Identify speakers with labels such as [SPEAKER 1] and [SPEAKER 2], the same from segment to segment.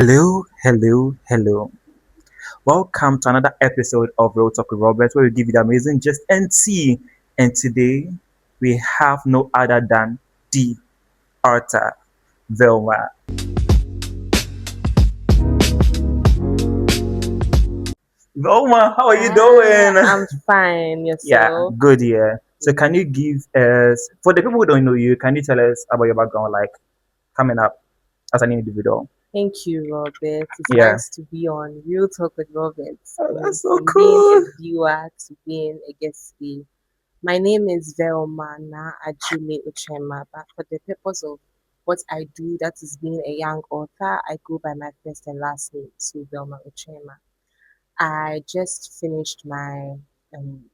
[SPEAKER 1] Hello, hello, hello. Welcome to another episode of Real Talk with Robert, where we give you the amazing just and tea. And today we have no other than the Arthur Velma. Velma, how are you doing?
[SPEAKER 2] I'm fine.
[SPEAKER 1] Yeah,
[SPEAKER 2] Yourself?
[SPEAKER 1] good. Yeah. So, can
[SPEAKER 2] Yeah.
[SPEAKER 1] you give us, for the people who don't know you, can you tell us about your background, like coming up as an individual?
[SPEAKER 2] Thank you, Robert. It's
[SPEAKER 1] Yeah.
[SPEAKER 2] nice to be on Real Talk with Robert.
[SPEAKER 1] Oh, that's so
[SPEAKER 2] From being a
[SPEAKER 1] cool.
[SPEAKER 2] viewer to being a guest speaker. My name is Velma Otchwemah, but for the purpose of what I do, that is being a young author, I go by my first and last name, so Velma Otchwemah. I just finished my um,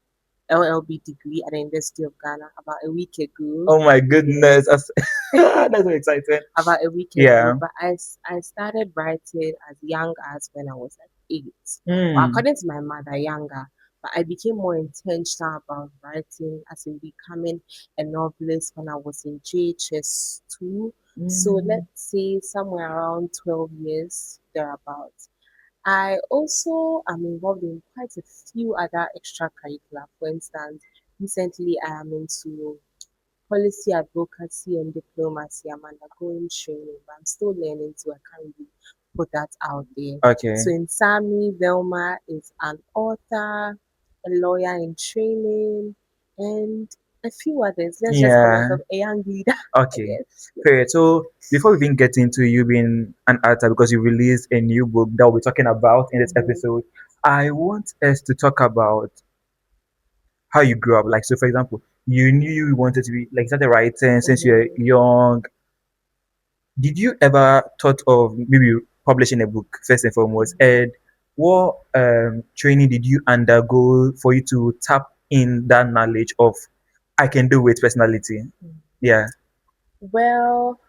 [SPEAKER 2] LLB degree at the University of Ghana about a week ago.
[SPEAKER 1] Oh my
[SPEAKER 2] Yes.
[SPEAKER 1] goodness. That's so exciting.
[SPEAKER 2] About a week
[SPEAKER 1] Yeah.
[SPEAKER 2] ago, but I started writing as young as when I was like 8. Well,
[SPEAKER 1] Mm.
[SPEAKER 2] according to my mother, younger, but I became more intentional about writing as in becoming a novelist when I was in JHS 2. So
[SPEAKER 1] Mm.
[SPEAKER 2] let's say somewhere around 12 years thereabouts. I also am involved in quite a few other extracurricular. For instance, recently I am into policy advocacy and diplomacy. I'm undergoing training, but I'm still learning, so I can't really put that out there.
[SPEAKER 1] Okay.
[SPEAKER 2] So in Sami, Velma is an author, a lawyer in training, and a few others. Let's just call
[SPEAKER 1] Yeah.
[SPEAKER 2] myself a young leader, I
[SPEAKER 1] Okay.
[SPEAKER 2] guess.
[SPEAKER 1] Great. So before we even get into you being an author, because you released a new book that we'll be talking about in this
[SPEAKER 2] Mhm,
[SPEAKER 1] episode, I want us to talk about how you grew up. Like, so for example, you knew you wanted to be like you started writing since you were
[SPEAKER 2] mhm,
[SPEAKER 1] young. Did you ever thought of maybe publishing a book first and foremost?
[SPEAKER 2] mhm,
[SPEAKER 1] And what training did you undergo for you to tap in that knowledge of I can do with personality?
[SPEAKER 2] mhm.
[SPEAKER 1] Yeah,
[SPEAKER 2] Well,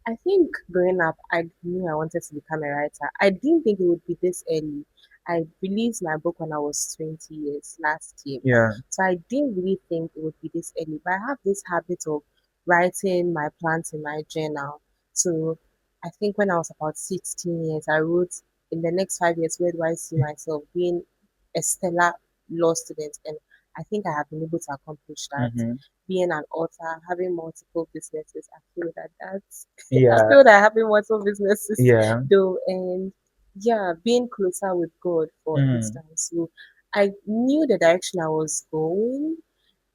[SPEAKER 2] I think growing up, I knew I wanted to become a writer. I didn't think it would be this early. I released my book when I was 20 years last year.
[SPEAKER 1] yeah,
[SPEAKER 2] So I didn't really think it would be this early. But I have this habit of writing my plans in my journal. So I think when I was about 16 years, I wrote, in the next 5 years, where do I see myself being a stellar law student? And I think I have been able to accomplish that.
[SPEAKER 1] hmm,
[SPEAKER 2] Being an author, having multiple businesses, I feel that that's I
[SPEAKER 1] yeah,
[SPEAKER 2] feel that having multiple businesses
[SPEAKER 1] yeah,
[SPEAKER 2] though, and yeah, being closer with God, for
[SPEAKER 1] mm,
[SPEAKER 2] instance. So I knew the direction I was going,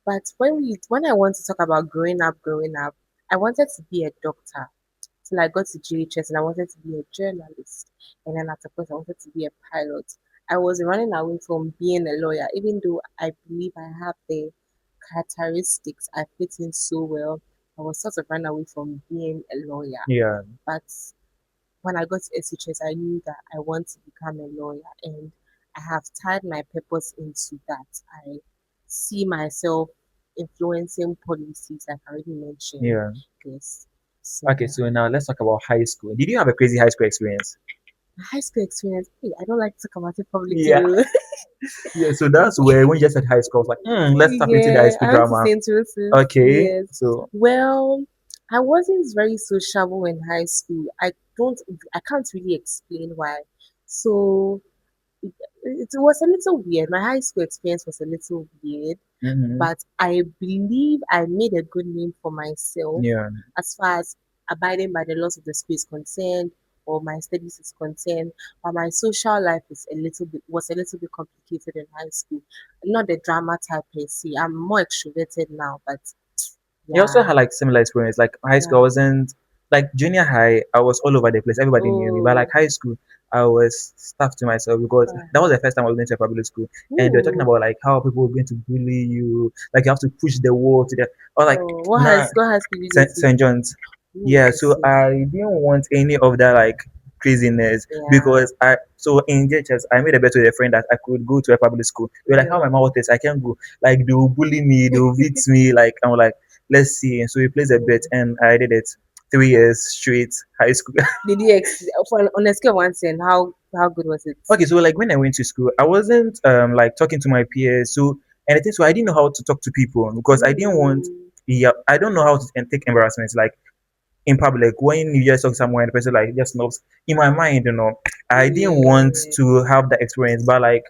[SPEAKER 2] but when I want to talk about growing up, I wanted to be a doctor. Till I got to GHS and I wanted to be a journalist. And then at a point I wanted to be a pilot. I was running away from being a lawyer, even though I believe I have the characteristics I fit in so well. I was sort of running away from being a lawyer.
[SPEAKER 1] yeah.
[SPEAKER 2] But when I got to SHS, I knew that I want to become a lawyer, and I have tied my purpose into that. I see myself influencing policies, like I already mentioned.
[SPEAKER 1] Yeah.
[SPEAKER 2] Yes. So
[SPEAKER 1] Okay, so now let's talk about high school. Did you have a crazy high school experience?
[SPEAKER 2] my high school experience, hey, I don't like to talk about it publicly.
[SPEAKER 1] Yeah. Yeah, so that's where when you just said high school, I was like, let's tap into the high
[SPEAKER 2] Yeah,
[SPEAKER 1] school
[SPEAKER 2] I went to
[SPEAKER 1] drama.
[SPEAKER 2] St. Joseph's.
[SPEAKER 1] Okay,
[SPEAKER 2] Yes.
[SPEAKER 1] so
[SPEAKER 2] Well, I wasn't very sociable in high school. I can't really explain why. So it was a little weird. My high school experience was a little weird,
[SPEAKER 1] hmm,
[SPEAKER 2] but I believe I made a good name for myself
[SPEAKER 1] yeah,
[SPEAKER 2] as far as abiding by the laws of the school is concerned or my studies is concerned. But my social life was a little bit complicated in high school. Not the drama type per se. I'm more extroverted now, but
[SPEAKER 1] you also
[SPEAKER 2] yeah,
[SPEAKER 1] had like similar experience. Like high school, I
[SPEAKER 2] yeah.
[SPEAKER 1] wasn't like junior high. I was all over the place. Everybody knew me. But like
[SPEAKER 2] Oh,
[SPEAKER 1] high school, I was stuck to myself because that was the first time I was going to a public school, and they were talking
[SPEAKER 2] ooh.
[SPEAKER 1] about like how people were going to bully you. Like you have to push the wall to the. I was like,
[SPEAKER 2] Oh,
[SPEAKER 1] nah,
[SPEAKER 2] what has PVJ to?
[SPEAKER 1] St. John's.
[SPEAKER 2] Ooh,
[SPEAKER 1] Yeah,
[SPEAKER 2] I
[SPEAKER 1] so
[SPEAKER 2] see.
[SPEAKER 1] I didn't want any of that like craziness
[SPEAKER 2] Yeah.
[SPEAKER 1] because I so in JHS I made a bet with a friend that I could go to a public school. They were like, how my
[SPEAKER 2] Mm,
[SPEAKER 1] mouth is, I can't go. Like they will bully me, they will beat me. Like I'm like, let's see. And so we placed a bet
[SPEAKER 2] mm.
[SPEAKER 1] and I did it 3 years straight high school.
[SPEAKER 2] Did you on a scale of 1 to 10, how good was it?
[SPEAKER 1] Okay, so like when I went to school, I wasn't like talking to my peers. So anything, so I didn't know how to talk to people because I didn't want.
[SPEAKER 2] Ooh.
[SPEAKER 1] Yeah, I don't know how to take embarrassment. Like in public when you just talk to someone and the person like just knows. In my mind, I didn't want
[SPEAKER 2] Yeah.
[SPEAKER 1] to have that experience, but like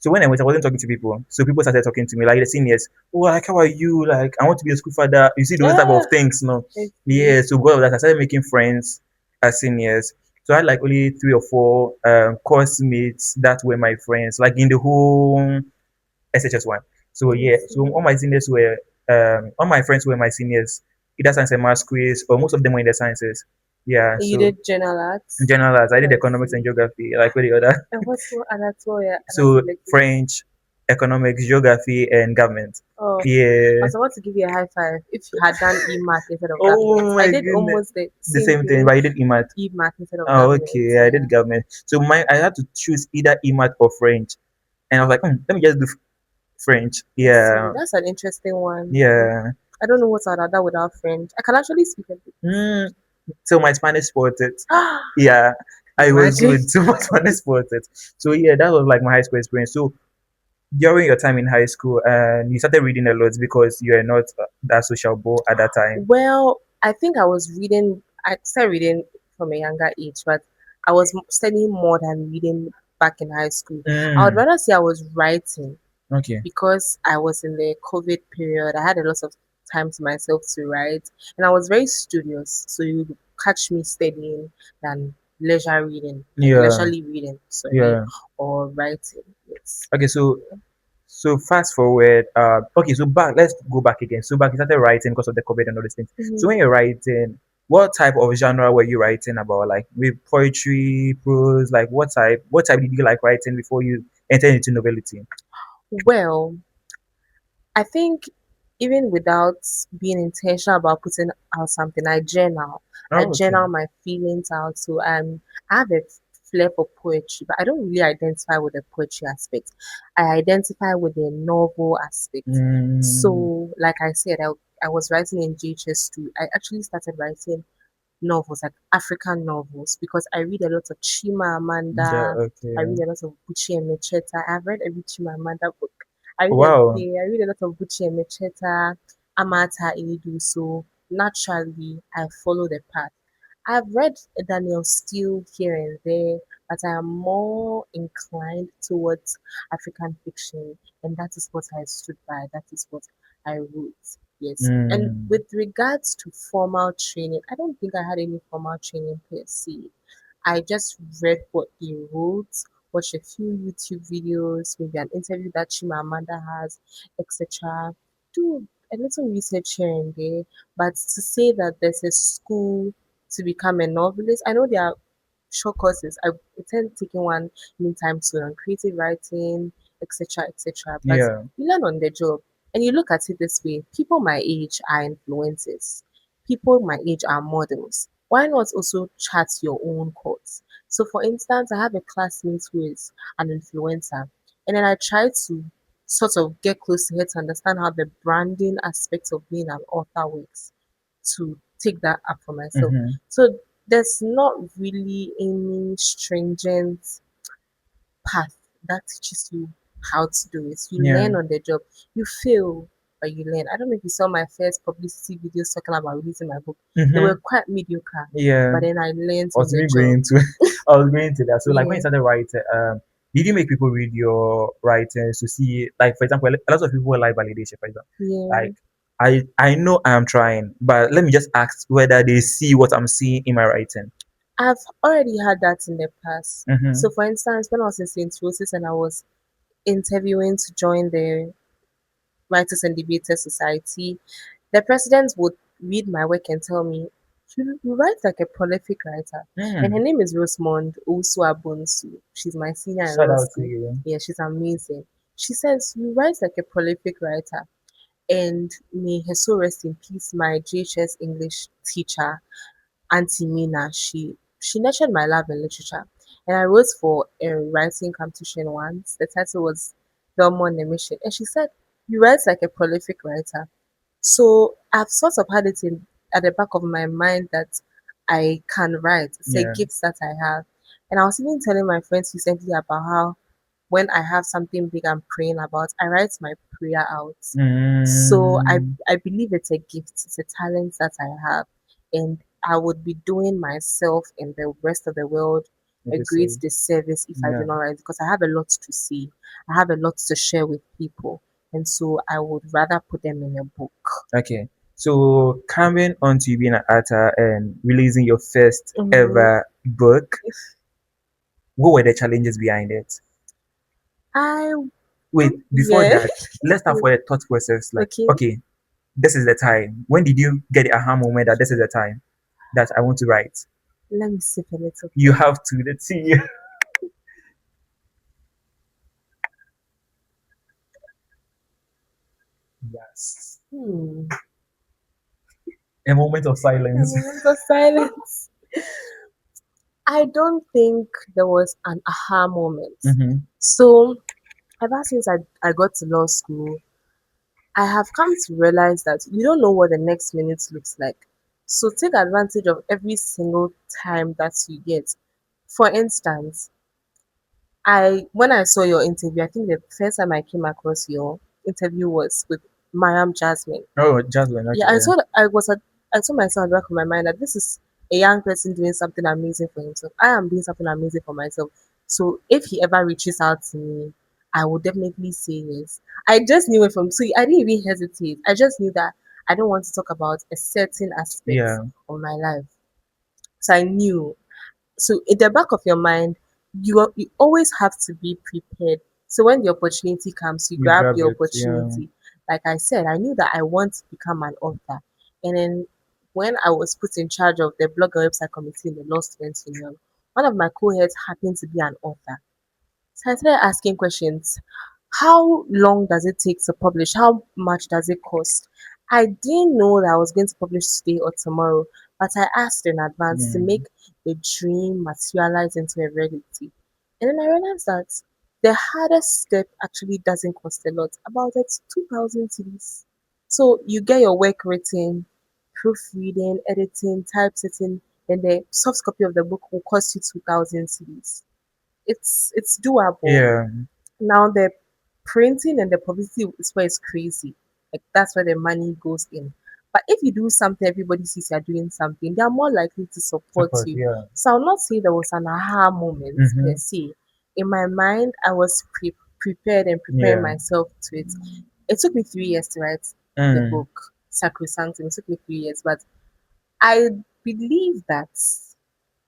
[SPEAKER 1] so when I went, I wasn't talking to people. So people started talking to me, like the seniors. Oh, like how are you? Like I want to be a school father. You see those type of
[SPEAKER 2] Ah,
[SPEAKER 1] things,
[SPEAKER 2] I see.
[SPEAKER 1] Yeah. So because of that, I started making friends as seniors. So I had like only three or four course mates that were my friends, like in the whole SHS1. So
[SPEAKER 2] I
[SPEAKER 1] yeah, so
[SPEAKER 2] see.
[SPEAKER 1] all my friends were my seniors, either science and math quiz, or most of them were in the sciences. Yeah,
[SPEAKER 2] You
[SPEAKER 1] so
[SPEAKER 2] did general
[SPEAKER 1] in
[SPEAKER 2] arts?
[SPEAKER 1] general, as I did
[SPEAKER 2] I
[SPEAKER 1] economics and
[SPEAKER 2] see.
[SPEAKER 1] geography, like with the other.
[SPEAKER 2] And what's what Anatolia yeah,
[SPEAKER 1] So
[SPEAKER 2] electives?
[SPEAKER 1] French, economics, geography, and government.
[SPEAKER 2] Oh, I
[SPEAKER 1] Yeah.
[SPEAKER 2] was about to give you a high five if you had done EMAT instead of government.
[SPEAKER 1] Oh
[SPEAKER 2] I
[SPEAKER 1] my
[SPEAKER 2] did
[SPEAKER 1] goodness.
[SPEAKER 2] almost the
[SPEAKER 1] The
[SPEAKER 2] same
[SPEAKER 1] same thing,
[SPEAKER 2] thing,
[SPEAKER 1] but I did EMAT.
[SPEAKER 2] EMAT instead of
[SPEAKER 1] Oh,
[SPEAKER 2] government.
[SPEAKER 1] okay. I
[SPEAKER 2] Yeah,
[SPEAKER 1] did government. So I had to choose either EMAT or French, and I was like, let me just do French.
[SPEAKER 2] I see.
[SPEAKER 1] Yeah,
[SPEAKER 2] That's an interesting one.
[SPEAKER 1] yeah.
[SPEAKER 2] I don't know what I'd have done without French. I can actually speak a bit.
[SPEAKER 1] Mm, so my Spanish spotted. Yeah, I was
[SPEAKER 2] Imagine.
[SPEAKER 1] good. So my Spanish spotted. So yeah, that was like my high school experience. So during your time in high school, and you started reading a lot because you were not that sociable at that time.
[SPEAKER 2] Well, I think I started reading from a younger age, but I was studying more than reading back in high school. I would
[SPEAKER 1] Mm,
[SPEAKER 2] rather say I was writing
[SPEAKER 1] okay.
[SPEAKER 2] because I was in the COVID period. I had a lot of time to myself to write, and I was very studious. So you would catch me studying than leisure reading, like
[SPEAKER 1] Yeah,
[SPEAKER 2] leisurely reading, sorry,
[SPEAKER 1] yeah.
[SPEAKER 2] or writing. Yes.
[SPEAKER 1] Okay, so fast forward. Okay, so back. Let's go back again. So back, you started writing because of the COVID and all these things. So
[SPEAKER 2] Mhm.
[SPEAKER 1] when you're writing, what type of genre were you writing about? Like with poetry, prose, like what type did you like writing before you entered into novelty?
[SPEAKER 2] Well, I think even without being intentional about putting out something, I journal. I
[SPEAKER 1] Oh, okay.
[SPEAKER 2] journal my feelings out. So I have a flair for poetry, but I don't really identify with the poetry aspect. I identify with the novel aspect.
[SPEAKER 1] Mm,
[SPEAKER 2] So, like I said, I was writing in GHS2. I actually started writing novels, like African novels, because I read a lot of Chima
[SPEAKER 1] yeah,
[SPEAKER 2] Amanda. I
[SPEAKER 1] okay.
[SPEAKER 2] read a lot of Buchi and Mecheta. I've read every Chima Amanda book.
[SPEAKER 1] Wow.
[SPEAKER 2] Yeah, I read a lot of Buchi and Mecheta, Amata Edu. So naturally, I follow the path. I've read Daniel Steele here and there, but I am more inclined towards African fiction, and that is what I stood by. That is what I wrote. Yes. And
[SPEAKER 1] Mm,
[SPEAKER 2] with regards to formal training, I don't think I had any formal training per se. I just read what they wrote, watched a few YouTube videos, maybe an interview that Chimamanda has, etc. Do a little research here and there, but to say that there's a school to become a novelist, I know there are short courses. I attend taking one meantime soon on creative writing, etc., etc. But
[SPEAKER 1] yeah.
[SPEAKER 2] you learn on the job, and you look at it this way: people my age are influencers. People my age are models. Why not also chart your own course? So, for instance, I have a classmate who is an influencer, and then I try to sort of get close to her to understand how the branding aspect of being an author works to take that up for myself.
[SPEAKER 1] Mm-hmm.
[SPEAKER 2] So, there's not really any stringent path that teaches you how to do it. You
[SPEAKER 1] Yeah.
[SPEAKER 2] learn on the job. You fail, but you learn. I don't know if you saw my first publicity videos talking about releasing my book. They were
[SPEAKER 1] Mm-hmm.
[SPEAKER 2] quite mediocre,
[SPEAKER 1] Yeah.
[SPEAKER 2] but then I learned
[SPEAKER 1] I
[SPEAKER 2] on
[SPEAKER 1] was
[SPEAKER 2] the
[SPEAKER 1] even
[SPEAKER 2] job.
[SPEAKER 1] going to I was going to that. So like when you
[SPEAKER 2] Yeah,
[SPEAKER 1] started writing, did you make people read your writings to see like for example a lot of people like validation, for example.
[SPEAKER 2] yeah.
[SPEAKER 1] Like I know I'm trying, but let me just ask whether they see what I'm seeing in my writing.
[SPEAKER 2] I've already had that in the past. So,
[SPEAKER 1] Mm-hmm.
[SPEAKER 2] for instance, when I was in St. Roses and I was interviewing to join the Writers and Debaters Society, the president would read my work and tell me, you write like a prolific writer. And her
[SPEAKER 1] Mm.
[SPEAKER 2] name is Rosemond Usuabunsu. She's my senior in
[SPEAKER 1] Shout
[SPEAKER 2] law
[SPEAKER 1] out to
[SPEAKER 2] school.
[SPEAKER 1] you.
[SPEAKER 2] Yeah, she's amazing. She says, you write like a prolific writer. And may her soul rest in peace, my JHS English teacher, Auntie Mina, she nurtured my love in literature. And I wrote for a writing competition once. The title was Velma Mission. And she said, you write like a prolific writer. So I've sort of had it in at the back of my mind that I can write. It's a
[SPEAKER 1] Yeah.
[SPEAKER 2] gift that I have. And I was even telling my friends recently about how when I have something big I'm praying about, I write my prayer out. So I
[SPEAKER 1] Mm.
[SPEAKER 2] I believe it's a gift, it's a talent that I have. And I would be doing myself and the rest of the world
[SPEAKER 1] Like
[SPEAKER 2] a
[SPEAKER 1] you
[SPEAKER 2] great
[SPEAKER 1] say.
[SPEAKER 2] disservice if I do
[SPEAKER 1] Yeah.
[SPEAKER 2] not write because I have a lot to say. I have a lot to share with people. And so I would rather put them in a book.
[SPEAKER 1] Okay. So coming on to you being an author and releasing your first
[SPEAKER 2] Hmm.
[SPEAKER 1] ever book, what were the challenges behind it?
[SPEAKER 2] I,
[SPEAKER 1] Wait, before
[SPEAKER 2] yeah.
[SPEAKER 1] that, let's start for the thought process. Like,
[SPEAKER 2] Okay.
[SPEAKER 1] okay, this is the time. When did you get the aha moment that this is the time that I want to write?
[SPEAKER 2] Let me sip a little
[SPEAKER 1] You
[SPEAKER 2] bit.
[SPEAKER 1] have to. Let's see. Yes.
[SPEAKER 2] Hmm.
[SPEAKER 1] A moment of
[SPEAKER 2] A
[SPEAKER 1] silence.
[SPEAKER 2] moment of silence. I don't think there was an aha moment.
[SPEAKER 1] Mm-hmm.
[SPEAKER 2] So ever since I got to law school, I have come to realize that you don't know what the next minute looks like. So take advantage of every single time that you get. For instance, I when I saw your interview, I think the first time I came across your interview was with Mariam Jasmine.
[SPEAKER 1] Oh, Jasmine.
[SPEAKER 2] Yeah,
[SPEAKER 1] Okay. Yeah.
[SPEAKER 2] I told myself at the back of my mind that this is a young person doing something amazing for himself. I am doing something amazing for myself. So if he ever reaches out to me, I will definitely say yes. I just knew it from so I didn't even hesitate. I just knew that I don't want to talk about a certain aspect
[SPEAKER 1] Yeah.
[SPEAKER 2] of my life. So I knew so in the back of your mind, you always have to be prepared. So when the opportunity comes, you
[SPEAKER 1] You
[SPEAKER 2] grab
[SPEAKER 1] grab
[SPEAKER 2] the
[SPEAKER 1] it. Yeah.
[SPEAKER 2] opportunity. Like I said, I knew that I want to become an author. And then when I was put in charge of the blogger website committee in the law students union, one of my co-heads happened to be an author. So I started asking questions. How long does it take to publish? How much does it cost? I didn't know that I was going to publish today or tomorrow, but I asked in advance to
[SPEAKER 1] Mm.
[SPEAKER 2] make the dream materialize into a reality. And then I realized that the hardest step actually doesn't cost a lot. About it's 2,000 cedis. So you get your work written, proofreading, editing, typesetting, and the soft copy of the book will cost you 2,000 cedis. It's doable.
[SPEAKER 1] Yeah.
[SPEAKER 2] Now the printing and the publicity is where it's crazy. Like that's where the money goes in. But if you do something, everybody sees you're doing something, they are more likely to support
[SPEAKER 1] Support.
[SPEAKER 2] you.
[SPEAKER 1] Yeah.
[SPEAKER 2] So I'll not say there was an aha moment per
[SPEAKER 1] Mm-hmm.
[SPEAKER 2] se. In my mind, I was prepared and preparing
[SPEAKER 1] Yeah.
[SPEAKER 2] myself to it. It took me 3 years to write the
[SPEAKER 1] Mm.
[SPEAKER 2] book, Sacrosanctum. It took me 3 years, but I believe that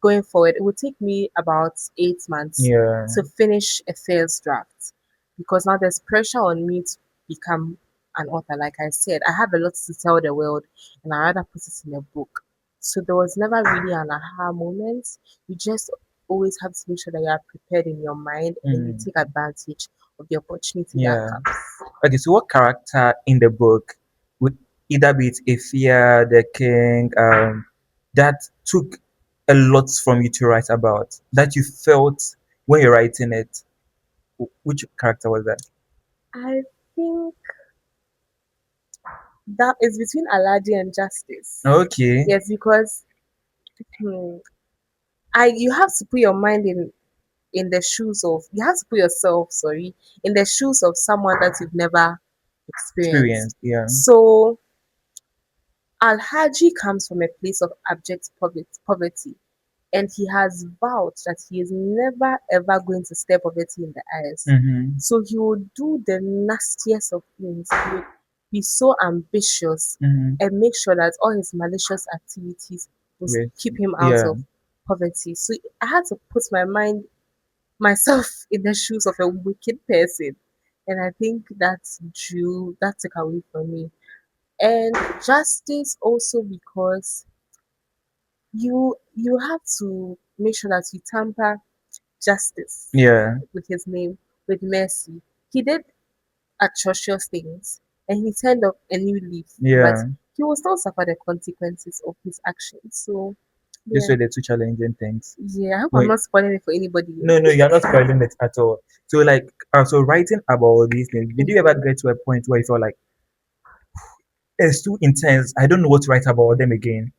[SPEAKER 2] going forward, it will take me about 8 months
[SPEAKER 1] Yeah.
[SPEAKER 2] to finish a first draft because now there's pressure on me to become an author. Like I said, I have a lot to tell the world and I rather put it in a book. So there was never really an aha moment. You just always have to make sure that you are prepared in your mind and then you
[SPEAKER 1] Mm.
[SPEAKER 2] take advantage of the opportunity that
[SPEAKER 1] Yeah.
[SPEAKER 2] comes.
[SPEAKER 1] Okay, so what character in the book would either be it Ifia, the king, that took a lot from you to write about, that you felt when you're writing it? Which character was that?
[SPEAKER 2] I think that is between Aladdin and Justice.
[SPEAKER 1] Okay.
[SPEAKER 2] Yes, because hmm, I you have to put your mind in the shoes of you have to put yourself, sorry, in the shoes of someone that you've never experienced.
[SPEAKER 1] Experience, yeah.
[SPEAKER 2] So Al-Haji comes from a place of abject poverty, and he has vowed that he is never ever going to stare poverty in the eyes.
[SPEAKER 1] Mm-hmm.
[SPEAKER 2] So he would do the nastiest of things. He would be so ambitious
[SPEAKER 1] Mm-hmm.
[SPEAKER 2] and make sure that all his malicious activities will
[SPEAKER 1] With,
[SPEAKER 2] keep him out
[SPEAKER 1] yeah.
[SPEAKER 2] of poverty. So I had to put my mind myself in the shoes of a wicked person. And I think that took away from me. And justice also because you have to make sure that you tamper justice
[SPEAKER 1] Yeah.
[SPEAKER 2] with his name, with mercy. He did atrocious things and he turned up a new leaf, but
[SPEAKER 1] Yeah.
[SPEAKER 2] he will still suffer the consequences of his actions. So
[SPEAKER 1] These
[SPEAKER 2] yeah.
[SPEAKER 1] were the two challenging things.
[SPEAKER 2] Yeah, I hope I'm
[SPEAKER 1] Wait,
[SPEAKER 2] not spoiling it for anybody.
[SPEAKER 1] no, no, you're not spoiling it at all. So, like, so writing about all these things, did you ever
[SPEAKER 2] Mhm.
[SPEAKER 1] get to a point where you felt like it's too intense? I don't know what to write about them again.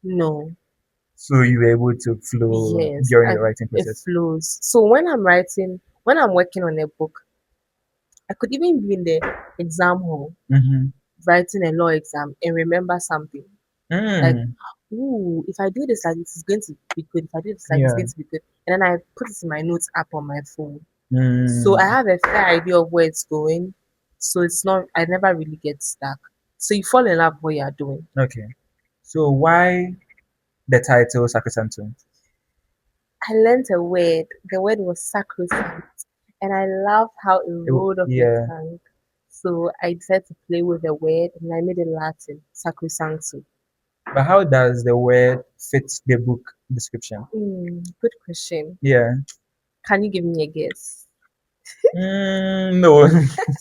[SPEAKER 2] No.
[SPEAKER 1] So you were able to flow
[SPEAKER 2] Yes,
[SPEAKER 1] during the
[SPEAKER 2] and
[SPEAKER 1] writing
[SPEAKER 2] it
[SPEAKER 1] process.
[SPEAKER 2] flows. So when I'm working on a book, I could even be in the exam hall
[SPEAKER 1] Mm-hmm.
[SPEAKER 2] writing a law exam and remember something. Like
[SPEAKER 1] Mm.
[SPEAKER 2] ooh, if I do this like this, it's going to be good. If I do this like this, it's
[SPEAKER 1] Yeah.
[SPEAKER 2] going to be good. And then I put it in my notes app on my phone. So I
[SPEAKER 1] Mm,
[SPEAKER 2] have a fair idea of where it's going. So it's not, I never really get stuck. So you fall in love with what you are doing.
[SPEAKER 1] okay. So why the title Sacrosanctum?
[SPEAKER 2] I learned a word. The word was sacrosanct. And I love how it rolled off the
[SPEAKER 1] Yeah.
[SPEAKER 2] tongue. So I decided to play with the word and I made it Latin, sacrosanctum.
[SPEAKER 1] But how does the word fit the book description?
[SPEAKER 2] Good question.
[SPEAKER 1] Yeah.
[SPEAKER 2] Can you give me a guess?
[SPEAKER 1] No.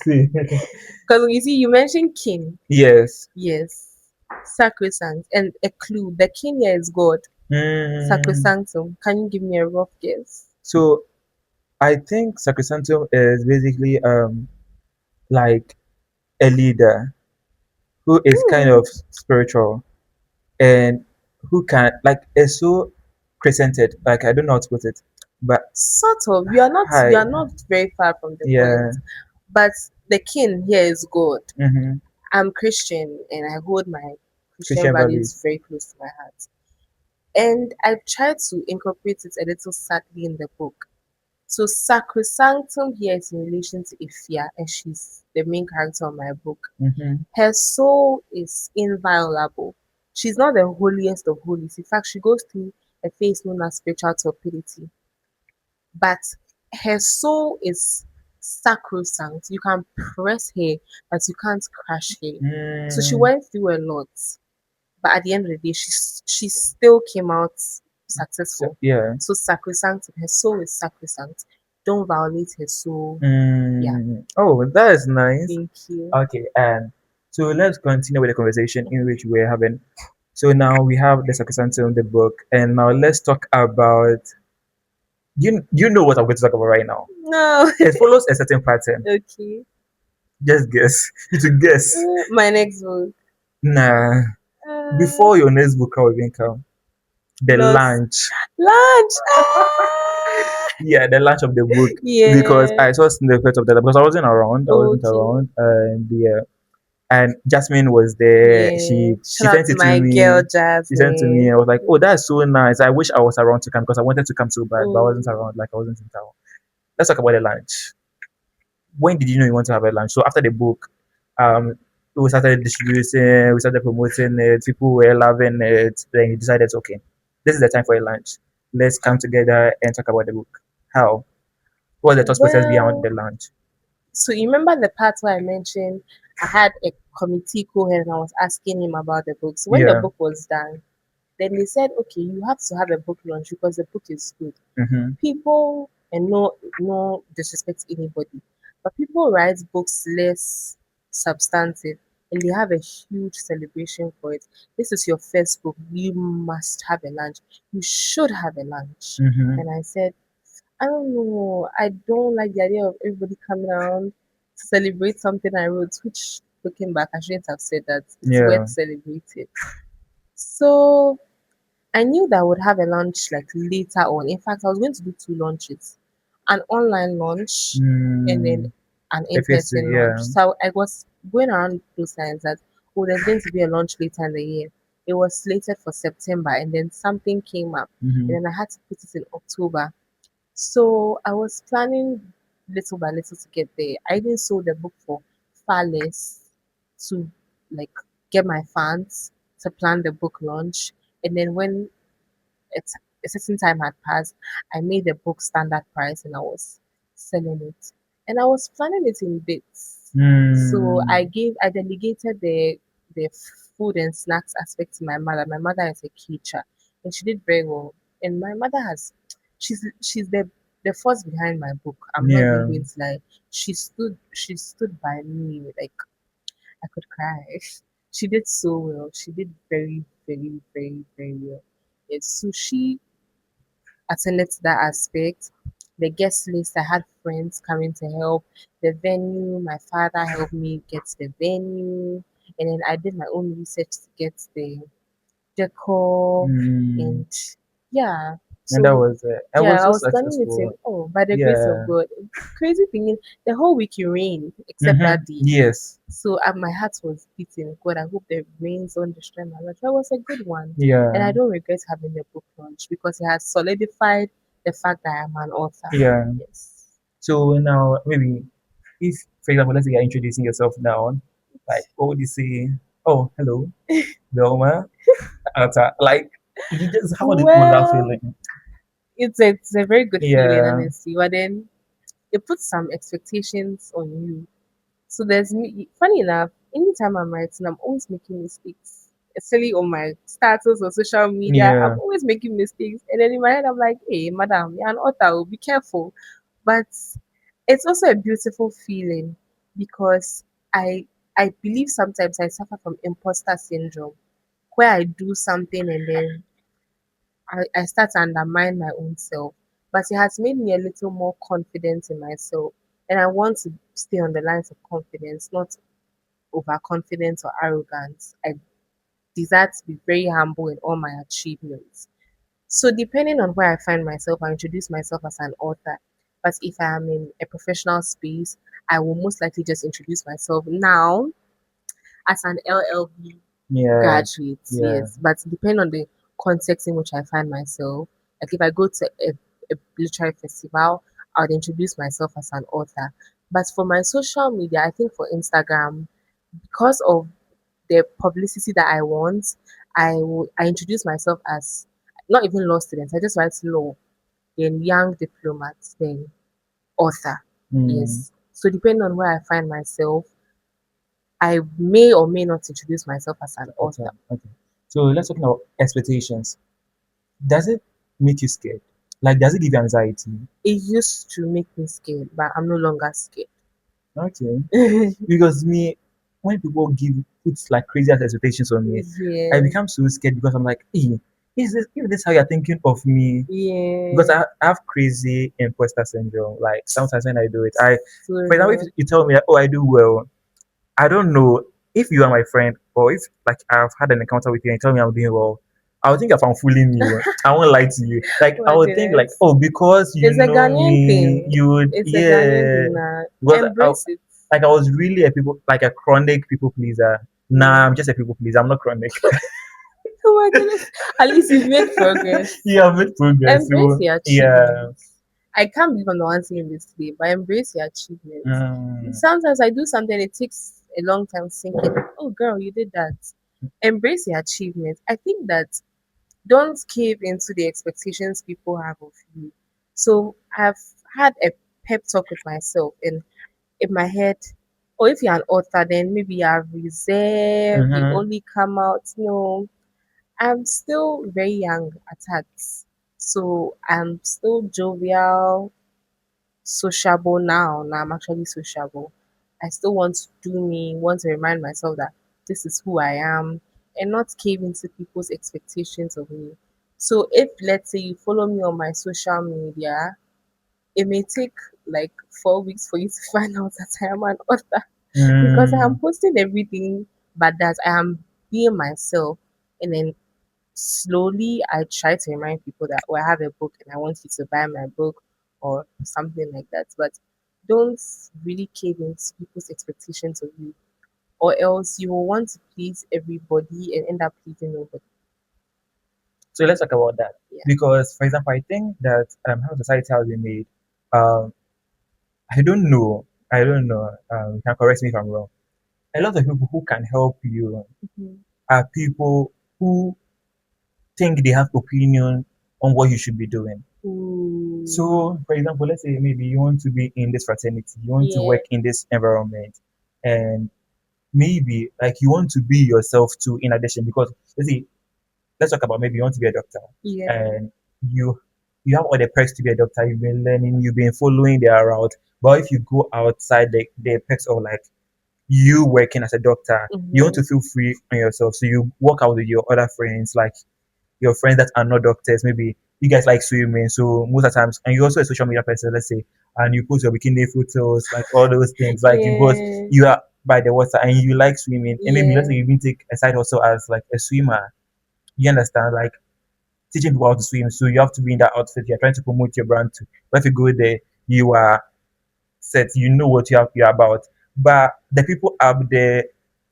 [SPEAKER 1] See.
[SPEAKER 2] Because you see, you mentioned king.
[SPEAKER 1] Yes.
[SPEAKER 2] Yes. Sacrosanct. And a clue. The king here is God.
[SPEAKER 1] Mm,
[SPEAKER 2] Sacrosanctum. Can you give me a rough guess?
[SPEAKER 1] so I think Sacrosanctum is basically like a leader who is kind
[SPEAKER 2] Hmm.
[SPEAKER 1] of spiritual and who can like is so presented. Like I don't know how to put it, but
[SPEAKER 2] Sort of. You are
[SPEAKER 1] hi,
[SPEAKER 2] not very far from the point.
[SPEAKER 1] yeah,
[SPEAKER 2] But the king here is God.
[SPEAKER 1] mm-hmm.
[SPEAKER 2] I'm Christian and I hold my Christian
[SPEAKER 1] Christian
[SPEAKER 2] values
[SPEAKER 1] values.
[SPEAKER 2] very close to my heart. And I've tried to incorporate it a little subtly in the book. So Sacrosanctum here is in relation to Ifia, and she's the main character of my book.
[SPEAKER 1] Mm-hmm.
[SPEAKER 2] Her soul is inviolable. She's not the holiest of holies. In fact, she goes through a phase known as spiritual torpidity. But her soul is sacrosanct. You can press her, but you can't crush her. So she
[SPEAKER 1] Mm,
[SPEAKER 2] went through a lot. But at the end of the day, she still came out
[SPEAKER 1] so
[SPEAKER 2] successful.
[SPEAKER 1] yeah.
[SPEAKER 2] So sacrosanct, her soul is sacrosanct. Don't violate her soul. Yeah,
[SPEAKER 1] Oh, that is nice.
[SPEAKER 2] thank you.
[SPEAKER 1] Okay, and so let's continue with the conversation in which we're having. So now we have the Sacrosanctum, the book, and now let's talk about you know what I'm going to talk about right now.
[SPEAKER 2] No,
[SPEAKER 1] It follows a certain pattern.
[SPEAKER 2] okay.
[SPEAKER 1] Just guess. You to guess.
[SPEAKER 2] My next book.
[SPEAKER 1] Nah.
[SPEAKER 2] Uh,
[SPEAKER 1] Before your next book will even come. The
[SPEAKER 2] Lost
[SPEAKER 1] launch.
[SPEAKER 2] lunch. Ah!
[SPEAKER 1] Yeah, the launch of the book. Because
[SPEAKER 2] Yeah.
[SPEAKER 1] I saw snippets of that because I wasn't around. I wasn't
[SPEAKER 2] Okay.
[SPEAKER 1] around. And yeah. And Jasmine was there.
[SPEAKER 2] Yeah.
[SPEAKER 1] She
[SPEAKER 2] Shout out
[SPEAKER 1] sent
[SPEAKER 2] to
[SPEAKER 1] it to
[SPEAKER 2] my girl
[SPEAKER 1] me. She sent to me.
[SPEAKER 2] Jasmine.
[SPEAKER 1] I was like, oh, that's so nice. I wish I was around to come because I wanted to come so bad, but I wasn't
[SPEAKER 2] Oh.
[SPEAKER 1] around. Like I wasn't in town. Let's talk about the lunch. When did you know you want to have a lunch? So after the book, um, we started distributing, we started promoting it. People were loving it. Then you decided, okay, this is the time for a lunch. Let's come together and talk about the book. How? What was the thought process behind
[SPEAKER 2] Well,
[SPEAKER 1] the lunch?
[SPEAKER 2] so you remember the part where I mentioned I had a committee co-head and I was asking him about the book. So when the
[SPEAKER 1] Yeah.
[SPEAKER 2] book was done, then they said, okay, you have to have a book launch because the book is good.
[SPEAKER 1] Mm-hmm.
[SPEAKER 2] People, and no disrespect to anybody, but people write books less substantive and they have a huge celebration for it. This is your first book. You must have a lunch. You should have a lunch.
[SPEAKER 1] Mm-hmm.
[SPEAKER 2] And I said, I don't know. I don't like the idea of everybody coming around to celebrate something I wrote, which looking back, I shouldn't have said that. It's
[SPEAKER 1] Yeah.
[SPEAKER 2] worth celebrating. So I knew that I would have a launch like later on. In fact, I was going to do two launches, an online launch and then
[SPEAKER 1] Mm,
[SPEAKER 2] an
[SPEAKER 1] if it's
[SPEAKER 2] in-person launch.
[SPEAKER 1] yeah.
[SPEAKER 2] So I was going around those times that, oh, there's going to be a launch later in the year. It was slated for September and then something came up
[SPEAKER 1] Mm-hmm.
[SPEAKER 2] and then I had to put it in October. So I was planning little by little to get there. I even sold the book for far less to like get my fans to plan the book launch. And then when it's a certain time had passed, I made the book standard price and I was selling it. And I was planning it in bits. So
[SPEAKER 1] Mm,
[SPEAKER 2] I delegated the food and snacks aspect to my mother. My mother is a teacher and she did very well. And my mother has she's the force behind my book. I'm not even
[SPEAKER 1] yeah.
[SPEAKER 2] going to lie. She stood by me like I could cry. She did so well. She did very, very, very, very well. Yes, so she attended to that aspect. The guest list, I had friends coming to help. The venue, my father helped me get the venue. And then I did my own research to get the decor.
[SPEAKER 1] Mm,
[SPEAKER 2] And yeah.
[SPEAKER 1] And that
[SPEAKER 2] So
[SPEAKER 1] was it. I was
[SPEAKER 2] yeah, I
[SPEAKER 1] so
[SPEAKER 2] was planning it
[SPEAKER 1] successful.
[SPEAKER 2] in, oh, by the grace of
[SPEAKER 1] Yeah.
[SPEAKER 2] God. Crazy thing is, the whole week it rained except that day.
[SPEAKER 1] Yes.
[SPEAKER 2] So my heart was beating. God, I hope the rains don't destroy my life. That was a good one. And
[SPEAKER 1] Yeah.
[SPEAKER 2] I don't regret having the book launch because it has solidified the fact that I'm an author.
[SPEAKER 1] Yeah.
[SPEAKER 2] Yes.
[SPEAKER 1] So now maybe if, for example, let's say you're introducing yourself now, like what would you say? Oh, hello, Velma. Like you just how was that
[SPEAKER 2] Well,
[SPEAKER 1] feeling?
[SPEAKER 2] it's a very good feeling,
[SPEAKER 1] Yeah.
[SPEAKER 2] honestly. But then it puts some expectations on you. So there's me. Funny enough, anytime I'm writing, I'm always making mistakes. Especially on my status or social media, I'm
[SPEAKER 1] Yeah.
[SPEAKER 2] always making mistakes. And then in my head, I'm like, "Hey, madam, you're an author. Oh, be careful." But it's also a beautiful feeling because I I believe sometimes I suffer from imposter syndrome, where I do something and then I start to undermine my own self. But it has made me a little more confident in myself. And I want to stay on the lines of confidence, not overconfidence or arrogance. I desire to be very humble in all my achievements. So depending on where I find myself, I introduce myself as an author. But if I am in a professional space, I will most likely just introduce myself now as an LLB
[SPEAKER 1] Yeah.
[SPEAKER 2] graduates,
[SPEAKER 1] Yeah.
[SPEAKER 2] yes. But depending on the context in which I find myself, like if I go to a literary festival, I would introduce myself as an author. But for my social media, I think for Instagram, because of the publicity that I want, I introduce myself as not even law students. I just write law, then young diplomats, then author.
[SPEAKER 1] Hmm.
[SPEAKER 2] Yes. So depending on where I find myself, I may or may not introduce myself as an
[SPEAKER 1] Okay.
[SPEAKER 2] author.
[SPEAKER 1] Okay. So let's talk about expectations. Does it make you scared? Like, does it give you anxiety?
[SPEAKER 2] It used to make me scared, but I'm no longer scared.
[SPEAKER 1] Okay. Because me, when people give put like crazy ass expectations on me, I
[SPEAKER 2] Yeah,
[SPEAKER 1] become so scared because I'm like, hey, is this how you're thinking of me? Because
[SPEAKER 2] yeah,
[SPEAKER 1] I have crazy imposter syndrome. Like sometimes when I do it, I,
[SPEAKER 2] so
[SPEAKER 1] for example, if
[SPEAKER 2] real.
[SPEAKER 1] you tell me that, oh, I do well, I don't know if you are my friend or if like I've had an encounter with you and you tell me I'm doing well. I would think if I'm fooling you. I won't lie to you. Like
[SPEAKER 2] Oh
[SPEAKER 1] I
[SPEAKER 2] my
[SPEAKER 1] would think like,
[SPEAKER 2] goodness.
[SPEAKER 1] oh, because you
[SPEAKER 2] It's a
[SPEAKER 1] know
[SPEAKER 2] Ghanaian
[SPEAKER 1] me,
[SPEAKER 2] thing.
[SPEAKER 1] you would
[SPEAKER 2] It's a Ghanaian
[SPEAKER 1] yeah.
[SPEAKER 2] thing now.
[SPEAKER 1] Because
[SPEAKER 2] Embrace it.
[SPEAKER 1] like I was really a people like a chronic people pleaser. Nah, I'm
[SPEAKER 2] Yeah.
[SPEAKER 1] just a people pleaser. I'm not chronic.
[SPEAKER 2] Oh my goodness. At least you've made progress.
[SPEAKER 1] Yeah, I've made progress.
[SPEAKER 2] Embrace
[SPEAKER 1] So
[SPEAKER 2] your
[SPEAKER 1] yeah.
[SPEAKER 2] achievements. I can't believe I'm the one saying this today, but embrace your achievements.
[SPEAKER 1] Mm,
[SPEAKER 2] Sometimes I do something, it takes a long time thinking, oh girl, you did that. Embrace your achievements. I think that don't cave into the expectations people have of you. So I've had a pep talk with myself in my head. Or if you're an author, then maybe you're reserved, you
[SPEAKER 1] mm-hmm.
[SPEAKER 2] only come out. No, I'm still very young at heart. So I'm still jovial, sociable now. Now I'm actually sociable. I still want to do me, want to remind myself that this is who I am and not cave into people's expectations of me. So if let's say you follow me on my social media, it may take like 4 weeks for you to find out that I am an author because I am
[SPEAKER 1] Mm.
[SPEAKER 2] posting everything but that I am being myself, and then slowly I try to remind people that, oh, I have a book and I want you to buy my book or something like that. But don't really cave into people's expectations of you, or else you will want to please everybody and end up pleasing nobody.
[SPEAKER 1] So let's talk about that.
[SPEAKER 2] Yeah.
[SPEAKER 1] Because, for example, I think that how society has been made, um, I don't know. I don't know. You can correct me if I'm wrong. A lot of people who can help you
[SPEAKER 2] Mhm.
[SPEAKER 1] are people who think they have opinion on what you should be doing.
[SPEAKER 2] Ooh.
[SPEAKER 1] So, for example, let's say maybe you want to be in this fraternity, you want to
[SPEAKER 2] Yeah.
[SPEAKER 1] work in this environment, and maybe like you want to be yourself too. In addition, because let's talk about maybe you want to be a doctor,
[SPEAKER 2] Yeah.
[SPEAKER 1] and you you have all the perks to be a doctor. You've been learning, you've been following their route. But if you go outside the perks of like you working as a doctor, you want
[SPEAKER 2] Mm-hmm.
[SPEAKER 1] to feel free on yourself. So you work out with your other friends, like your friends that are not doctors. Maybe you guys like swimming, so most of the times, and you're also a social media person, let's say, and you post your bikini photos, like all those things, like because
[SPEAKER 2] Yeah.
[SPEAKER 1] you are by the water and you like swimming, and maybe let's
[SPEAKER 2] Yeah.
[SPEAKER 1] say you even take a side also as like a swimmer. You understand, like teaching people how to swim. So you have to be in that outfit. You're trying to promote your brand too. But if you go there, you are set. You know what you're about. But the people up there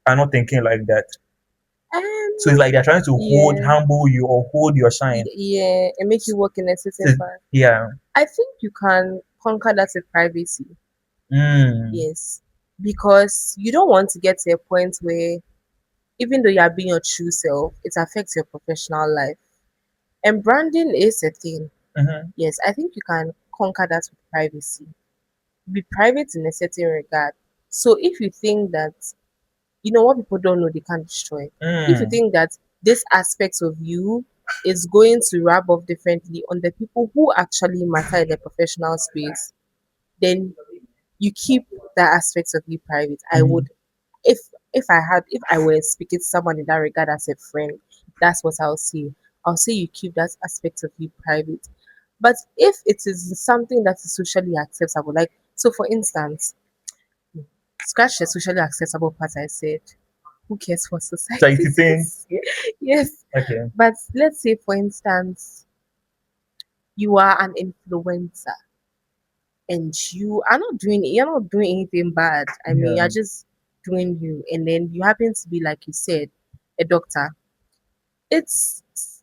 [SPEAKER 1] are not thinking like that. So it's
[SPEAKER 2] Um,
[SPEAKER 1] like they're trying to hold,
[SPEAKER 2] yeah,
[SPEAKER 1] humble you or hold your shine.
[SPEAKER 2] yeah, and make you work in a certain
[SPEAKER 1] So,
[SPEAKER 2] part.
[SPEAKER 1] yeah.
[SPEAKER 2] I think you can conquer that with privacy.
[SPEAKER 1] Mm.
[SPEAKER 2] Yes, because you don't want to get to a point where even though you are being your true self, it affects your professional life. And branding is a thing.
[SPEAKER 1] Mm-hmm.
[SPEAKER 2] Yes, I think you can conquer that with privacy. Be private in a certain regard. So if you think that, what people don't know, they can't destroy. If you
[SPEAKER 1] Mm.
[SPEAKER 2] think that this aspect of you is going to rub off differently on the people who actually matter in the professional space, then you keep that aspect of you private. I
[SPEAKER 1] Mm-hmm.
[SPEAKER 2] would, if I were speaking to someone in that regard as a friend, that's what I'll say. I'll say you keep that aspect of you private. But if it is something that is socially acceptable, like, so for instance, scratch the socially acceptable part I said, who cares what society
[SPEAKER 1] Charity thing.
[SPEAKER 2] says? Yes.
[SPEAKER 1] Okay.
[SPEAKER 2] But let's say, for instance, you are an influencer and you're not doing anything bad. I mean,
[SPEAKER 1] Yeah.
[SPEAKER 2] you're just doing you, and then you happen to be, like you said, a doctor. It's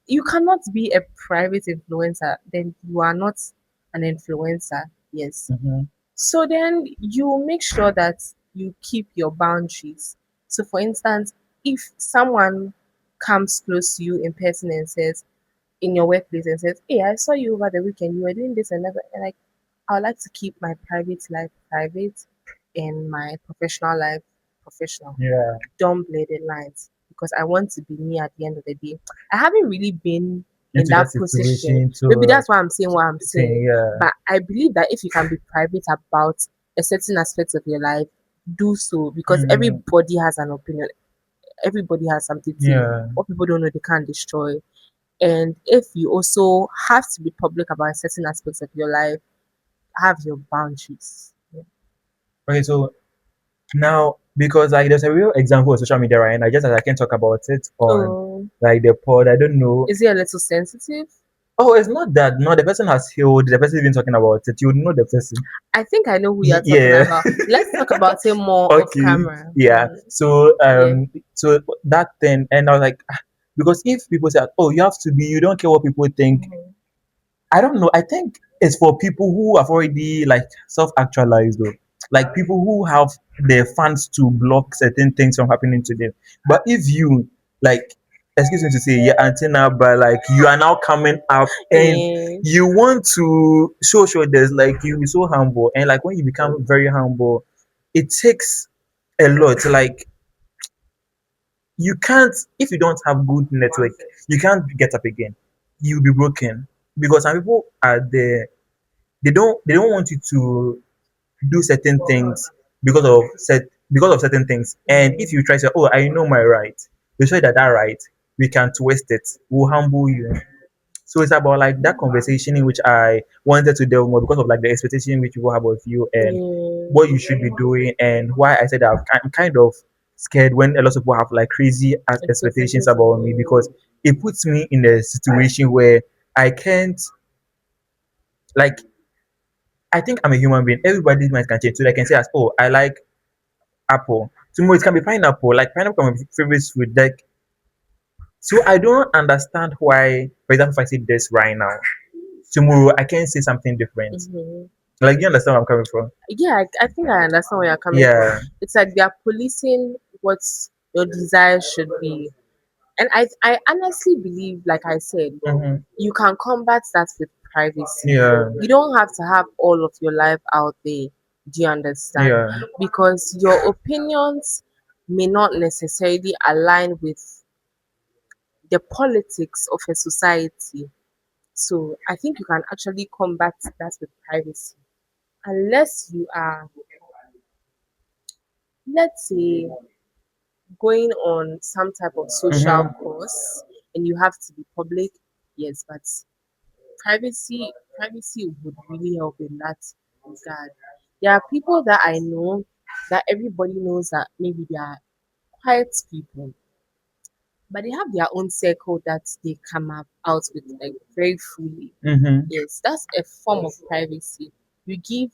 [SPEAKER 2] You cannot be a private influencer, then you are not an influencer. Yes.
[SPEAKER 1] Mm-hmm.
[SPEAKER 2] So then you make sure that you keep your boundaries. So for instance, if someone comes close to you in person and says, in your workplace, and says, "Hey, I saw you over the weekend. You were doing this and that," and like, I would like to keep my private life private and my professional life professional.
[SPEAKER 1] Yeah.
[SPEAKER 2] Don't blur the lines because I want to be me at the end of the day. I haven't really been in
[SPEAKER 1] Into
[SPEAKER 2] that
[SPEAKER 1] that
[SPEAKER 2] position.
[SPEAKER 1] situation
[SPEAKER 2] Maybe
[SPEAKER 1] to
[SPEAKER 2] that's why I'm saying what I'm saying.
[SPEAKER 1] saying, yeah.
[SPEAKER 2] But I believe that if you can be private about a certain aspect of your life, do so because
[SPEAKER 1] Mm.
[SPEAKER 2] everybody has an opinion. Everybody has something to say.
[SPEAKER 1] Yeah.
[SPEAKER 2] What people don't know, they can't destroy. And if you also have to be public about certain aspects of your life, have your boundaries. Yeah.
[SPEAKER 1] Okay, so now because like there's a real example of social media right now, just as I can talk about it on
[SPEAKER 2] Oh,
[SPEAKER 1] like the pod. I don't know.
[SPEAKER 2] is it a little sensitive?
[SPEAKER 1] Oh, it's not that. No, the person has healed. The person even talking about it. You would know the person.
[SPEAKER 2] I think I know who you're talking
[SPEAKER 1] Yeah.
[SPEAKER 2] about. Let's talk about it more off
[SPEAKER 1] Okay.
[SPEAKER 2] camera.
[SPEAKER 1] Yeah.
[SPEAKER 2] Mm, yeah.
[SPEAKER 1] So that thing, and I was like, because if people say, oh, you have to be, you don't care what people think.
[SPEAKER 2] Mhm.
[SPEAKER 1] I don't know. I think it's for people who have already like self-actualized though. Like people who have the funds to block certain things from happening to them. But if you like excuse me to say your antenna, but like you are now coming up and
[SPEAKER 2] Yeah.
[SPEAKER 1] you want to show shoulders, like you be so humble. And like when you become very humble, it takes a lot. Like you can't if you don't have good network, you can't get up again. You'll be broken. Because some people are there they don't want you to do certain things because of certain things. And if
[SPEAKER 2] Mm,
[SPEAKER 1] you try to say, oh, I know my right, they show that right, we can twist it, we'll humble you. So it's about like that conversation in which I wanted to delve more because of like the expectation which people have of you and
[SPEAKER 2] yeah.
[SPEAKER 1] what you should be doing and why I said I'm kind of scared when a lot of people have like crazy expectations
[SPEAKER 2] Expectations of
[SPEAKER 1] about me because it puts me in a situation where I can't like I think I'm a human being. Everybody's mind can change. So they can say as, oh, I like apple. Tomorrow it can be pineapple. Like pineapple can be my favorite food. Like so I don't understand why, for example, if I say this right now, tomorrow I can say something different.
[SPEAKER 2] Mhm.
[SPEAKER 1] Like you understand where I'm coming from?
[SPEAKER 2] Yeah, I think I understand where you're coming from.
[SPEAKER 1] Yeah.
[SPEAKER 2] It's like they're policing what your desires should be. And I honestly believe, like I said,
[SPEAKER 1] Mm-hmm.
[SPEAKER 2] you can combat that with privacy.
[SPEAKER 1] Yeah.
[SPEAKER 2] You don't have to have all of your life out there. Do you understand?
[SPEAKER 1] Yeah.
[SPEAKER 2] Because your opinions may not necessarily align with the politics of a society. So I think you can actually combat that with privacy. Unless you are, let's say, going on some type of social
[SPEAKER 1] Mm-hmm.
[SPEAKER 2] course and you have to be public, yes, but privacy would really help in that regard. There are people that I know that everybody knows that maybe they are quiet people, but they have their own circle that they come up out with like very freely.
[SPEAKER 1] Mm-hmm.
[SPEAKER 2] Yes, that's a form of privacy. You give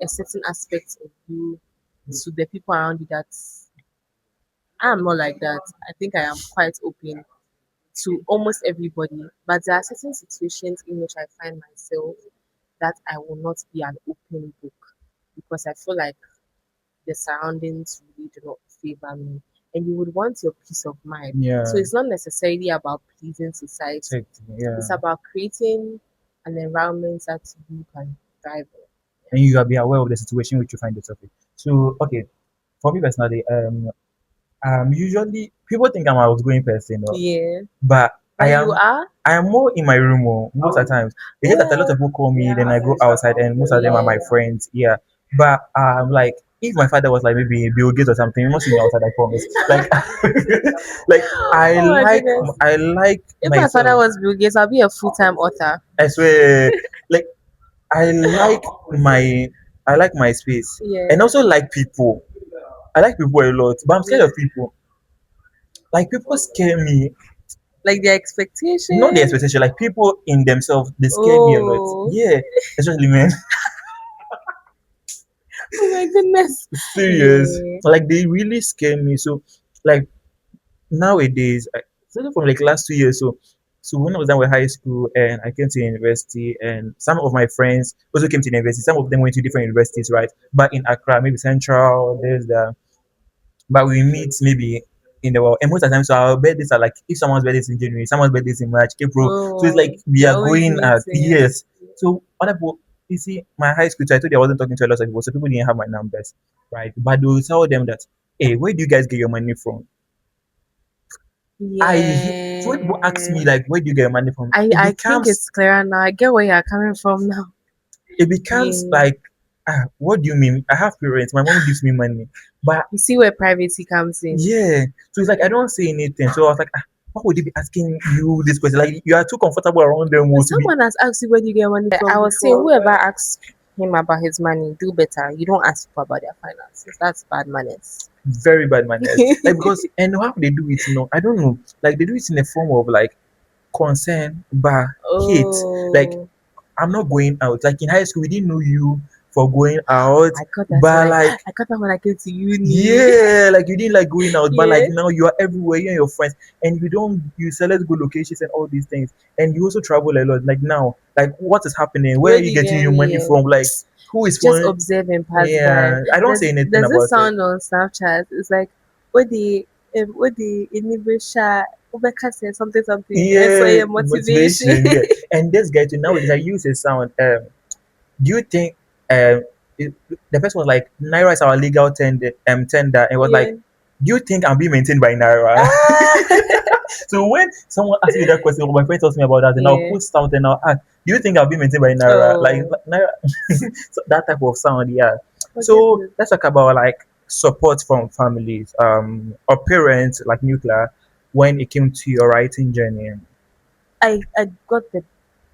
[SPEAKER 2] a certain aspect of you to the people around you. That I'm not like that. I think I am quite open to almost everybody, but there are certain situations in which I find myself that I will not be an open book because I feel like the surroundings really do not favor me. And you would want your peace of mind. So
[SPEAKER 1] Yeah.
[SPEAKER 2] it's not necessarily about pleasing society,
[SPEAKER 1] Yeah.
[SPEAKER 2] it's about creating an environment that you can thrive in.
[SPEAKER 1] And you gotta be aware of the situation which you find yourself in. So, okay, for me personally, usually people think I'm an outgoing person, no?
[SPEAKER 2] Yeah.
[SPEAKER 1] But I
[SPEAKER 2] But you
[SPEAKER 1] am
[SPEAKER 2] are?
[SPEAKER 1] I am more in my room most of the times. It's just that a lot of people call me, then I go outside, and most of them are my
[SPEAKER 2] Yeah.
[SPEAKER 1] friends. Yeah, but like if my father was like maybe Bill Gates or something, you must see me outside. I promise. Like, like
[SPEAKER 2] Oh my goodness.
[SPEAKER 1] I like
[SPEAKER 2] If my father
[SPEAKER 1] myself.
[SPEAKER 2] was Bill Gates, I'll be a full time author.
[SPEAKER 1] I swear, like I like my I like my space, and
[SPEAKER 2] Yeah.
[SPEAKER 1] also like people. I like people a lot, but I'm scared
[SPEAKER 2] Yeah.
[SPEAKER 1] of people. Like people scare me.
[SPEAKER 2] Like the
[SPEAKER 1] Not the
[SPEAKER 2] expectation.
[SPEAKER 1] expectation, like people in themselves, they scare me a lot.
[SPEAKER 2] Oh.
[SPEAKER 1] Yeah, especially men.
[SPEAKER 2] Oh my goodness.
[SPEAKER 1] Serious.
[SPEAKER 2] Yeah.
[SPEAKER 1] Like they really scare me. So like nowadays, especially from like last 2 years, so when I was done with high school and I came to university, and some of my friends also came to university. Some of them went to different universities, right? But in Accra, maybe Central, there's the but we meet maybe in the world. And most of the time, so our birthdays are like if someone's birthday is in January, someone's birthday is in March, April. So it's like
[SPEAKER 2] Oh,
[SPEAKER 1] we
[SPEAKER 2] you're
[SPEAKER 1] are
[SPEAKER 2] always
[SPEAKER 1] going at
[SPEAKER 2] meeting.
[SPEAKER 1] yes. So other people, you see, my high school, so I told you I wasn't talking to a lot of people, so people didn't have my numbers, right? But they will tell them that, hey, where do you guys get your money from? So when people ask
[SPEAKER 2] Yeah.
[SPEAKER 1] me like, where do you get your money from?
[SPEAKER 2] I think it's clearer now. I get where you're coming from now.
[SPEAKER 1] It becomes
[SPEAKER 2] Yeah.
[SPEAKER 1] like, what do you mean? I have parents. My mom gives me money, but
[SPEAKER 2] You see where privacy comes in.
[SPEAKER 1] yeah. So it's like I don't say anything. So I was like, why would they be asking you this question? Like you are too comfortable around them
[SPEAKER 2] But
[SPEAKER 1] or to be
[SPEAKER 2] someone has asked you where do you get money from. I was saying whoever asks him about his money, do better. You don't ask people about their finances. That's bad manners.
[SPEAKER 1] very bad manners. Like because and how they do it, I don't know. Like they do it in a form of like concern but hate. Like
[SPEAKER 2] Oh,
[SPEAKER 1] I'm not going out. Like in high school we didn't know you for going out, but like
[SPEAKER 2] I got that when I came to uni.
[SPEAKER 1] yeah, like you didn't like going out, but like
[SPEAKER 2] Yeah.
[SPEAKER 1] now you are everywhere, you and your friends, and you select good locations and all these things, and you also travel a lot. Like now, like what is happening? Where are
[SPEAKER 2] Where do
[SPEAKER 1] you
[SPEAKER 2] you
[SPEAKER 1] getting
[SPEAKER 2] get
[SPEAKER 1] your money
[SPEAKER 2] me?
[SPEAKER 1] from? Like who is
[SPEAKER 2] Just
[SPEAKER 1] one?
[SPEAKER 2] observe and pass by.
[SPEAKER 1] Yeah, I don't say anything
[SPEAKER 2] There's this
[SPEAKER 1] about it.
[SPEAKER 2] sound on Snapchat. It's like what the inibisha Obeka said something something. And so
[SPEAKER 1] Yeah,
[SPEAKER 2] your motivation.
[SPEAKER 1] motivation. Yeah, and this guy too nowadays I use his sound. Do you think the person was like Naira is our legal tender? And was like,
[SPEAKER 2] Yeah.
[SPEAKER 1] do you think I'm being maintained by Naira?
[SPEAKER 2] Ah.
[SPEAKER 1] So when someone asks me that question, or my friend tells me about that, and I'll
[SPEAKER 2] Yeah.
[SPEAKER 1] put sound and I'll ask, do you think I'll be maintained by Naira? Like
[SPEAKER 2] Oh
[SPEAKER 1] Naira, so that type of sound, yeah.
[SPEAKER 2] my
[SPEAKER 1] So
[SPEAKER 2] goodness.
[SPEAKER 1] let's talk about like support from families, or parents, like nuclear, when it came to your writing journey.
[SPEAKER 2] I got the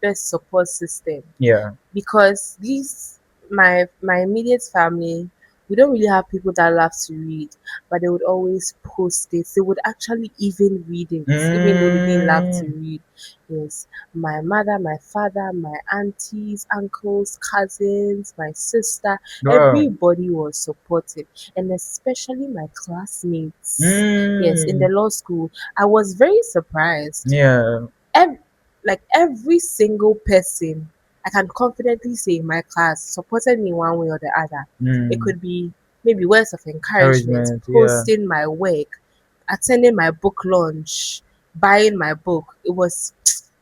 [SPEAKER 2] best support system.
[SPEAKER 1] Yeah.
[SPEAKER 2] Because these my immediate family, we don't really have people that love to read, but they would always post it. They would actually even read it, even though we didn't love to
[SPEAKER 1] Mm,
[SPEAKER 2] read. Yes, my mother, my father, my aunties, uncles, cousins, my sister,
[SPEAKER 1] wow.
[SPEAKER 2] everybody was supportive, and especially my classmates. Yes, in the
[SPEAKER 1] Mm,
[SPEAKER 2] law school, I was very surprised
[SPEAKER 1] yeah.
[SPEAKER 2] ev- like every single person I can confidently say in my class supported me one way or the other. It
[SPEAKER 1] Mm,
[SPEAKER 2] could be maybe words of encouragement,
[SPEAKER 1] encouragement. Yeah.
[SPEAKER 2] posting my work, attending my book launch, buying my book. It was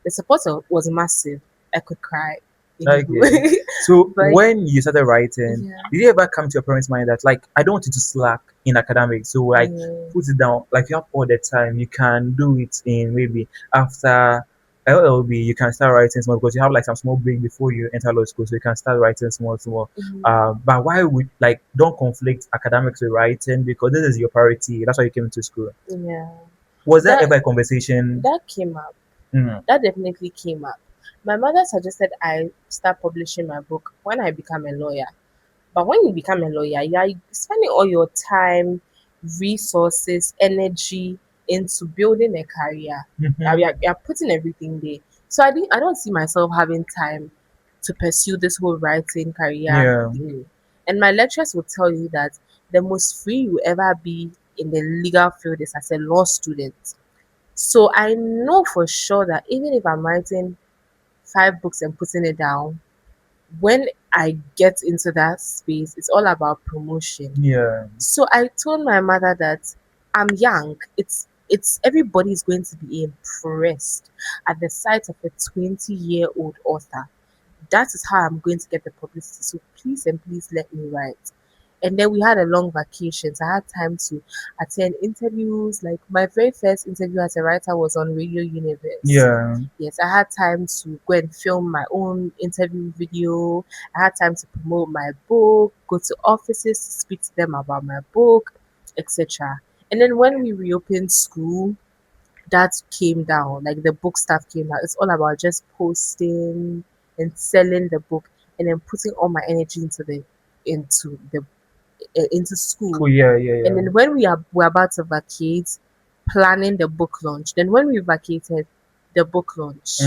[SPEAKER 2] the support was massive. I could cry.
[SPEAKER 1] Okay. So
[SPEAKER 2] But
[SPEAKER 1] when you started writing,
[SPEAKER 2] yeah,
[SPEAKER 1] did you ever come to your parents' mind that like I don't want you to slack in academics, so like
[SPEAKER 2] yeah.
[SPEAKER 1] put it down. Like you have all the time, you can do it in maybe after LLB, you can start writing small because you have like some small break before you enter law school, so you can start writing small.
[SPEAKER 2] Mhm.
[SPEAKER 1] But why would like don't conflict academics with writing because this is your priority. That's why you came into school.
[SPEAKER 2] Yeah.
[SPEAKER 1] Was that
[SPEAKER 2] That
[SPEAKER 1] ever a conversation?
[SPEAKER 2] that came up.
[SPEAKER 1] Mm.
[SPEAKER 2] That definitely came up. My mother suggested I start publishing my book when I become a lawyer. But when you become a lawyer, you are spending all your time, resources, energy into building a career.
[SPEAKER 1] Mm-hmm.
[SPEAKER 2] We are putting everything there. So I don't see myself having time to pursue this whole writing career
[SPEAKER 1] Yeah.
[SPEAKER 2] thing. And my lecturers will tell you that the most free you ever be in the legal field is as a law student. So I know for sure that even if I'm writing 5 books and putting it down, when I get into that space, it's all about promotion.
[SPEAKER 1] Yeah.
[SPEAKER 2] So I told my mother that I'm young. It's everybody's going to be impressed at the sight of a 20-year-old author. That is how I'm going to get the publicity. So please and please let me write. And then we had a long vacation. So I had time to attend interviews. Like my very first interview as a writer was on Radio Universe.
[SPEAKER 1] Yeah.
[SPEAKER 2] Yes, I had time to go and film my own interview video. I had time to promote my book, go to offices to speak to them about my book, etc. And then when we reopened school, that came down. Like the book stuff came down. It's all about just posting and selling the book and then putting all my energy into school.
[SPEAKER 1] Cool. Yeah. Yeah.
[SPEAKER 2] And
[SPEAKER 1] Yeah.
[SPEAKER 2] then when we're about to vacate, planning the book launch. Then when we vacated, the book launch. Do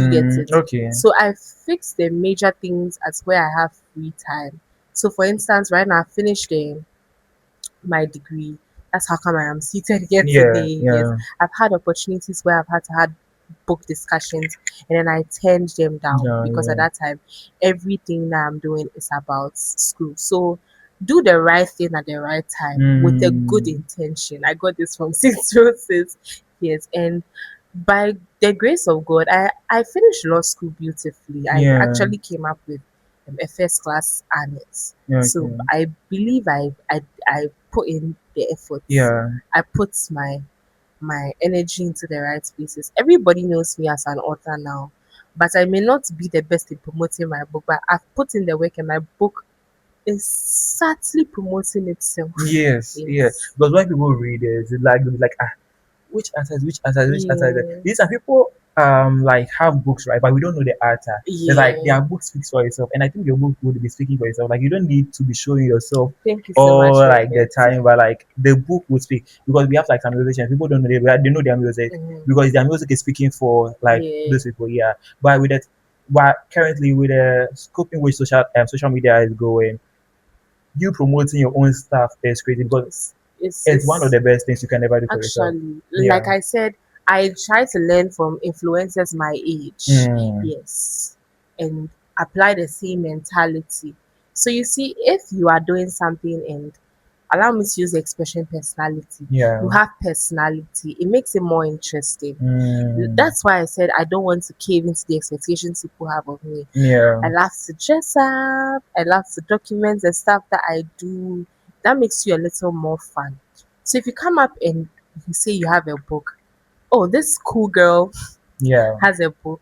[SPEAKER 2] you get it?
[SPEAKER 1] Okay.
[SPEAKER 2] So I fixed the major things as where I have free time. So for instance, right now I finished my degree. That's how come I am seated here
[SPEAKER 1] Yeah.
[SPEAKER 2] today. Yes,
[SPEAKER 1] Yeah.
[SPEAKER 2] I've had opportunities where I've had to have book discussions and then I turned them down
[SPEAKER 1] Yeah.
[SPEAKER 2] because at
[SPEAKER 1] Yeah.
[SPEAKER 2] that time everything that I'm doing is about school. So do the right thing at the right time with a good
[SPEAKER 1] Mm.
[SPEAKER 2] intention. I got this from Six Roses. Yes, and by the grace of God, I finished law school beautifully. I
[SPEAKER 1] Yeah.
[SPEAKER 2] actually came up with a first class honors.
[SPEAKER 1] Yeah.
[SPEAKER 2] So
[SPEAKER 1] Okay.
[SPEAKER 2] I believe I put in the efforts.
[SPEAKER 1] Yeah.
[SPEAKER 2] I put my energy into the right places. Everybody knows me as an author now, but I may not be the best in promoting my book, but I've put in the work and my book is certainly promoting itself.
[SPEAKER 1] Yes. Yeah.
[SPEAKER 2] Yes.
[SPEAKER 1] Because when people read it, it's like they'll be like, which answers, which answers, which answers.
[SPEAKER 2] Yeah.
[SPEAKER 1] These are people like have books, right? But we don't know the author. It's like
[SPEAKER 2] Yeah.
[SPEAKER 1] their book speaks for itself, and I think your book would be speaking for itself. Like you don't need to be showing yourself
[SPEAKER 2] Thank you so much,
[SPEAKER 1] all like the
[SPEAKER 2] Robert.
[SPEAKER 1] time, but like the book would speak because we have like some musicians. People don't know they know their music
[SPEAKER 2] Mhm.
[SPEAKER 1] because their music is speaking for like
[SPEAKER 2] Yeah.
[SPEAKER 1] those people. Yeah, but with that, but currently with the scope in which social media is going, you promoting your own stuff is crazy because
[SPEAKER 2] It's, it's,
[SPEAKER 1] it's one of
[SPEAKER 2] it's
[SPEAKER 1] the best things you can ever do for yourself.
[SPEAKER 2] actually, like
[SPEAKER 1] Yeah.
[SPEAKER 2] I said, I try to learn from influencers my age.
[SPEAKER 1] Mm.
[SPEAKER 2] Yes. And apply the same mentality. So you see, if you are doing something and allow me to use the expression personality, you
[SPEAKER 1] Yeah.
[SPEAKER 2] have personality, it makes it more interesting.
[SPEAKER 1] Mm.
[SPEAKER 2] That's why I said I don't want to cave into the expectations people have of me.
[SPEAKER 1] Yeah.
[SPEAKER 2] I love to dress up. I love to document the stuff that I do. That makes you a little more fun. So if you come up and you say you have a book, oh, this cool girl
[SPEAKER 1] Yeah.
[SPEAKER 2] has a book,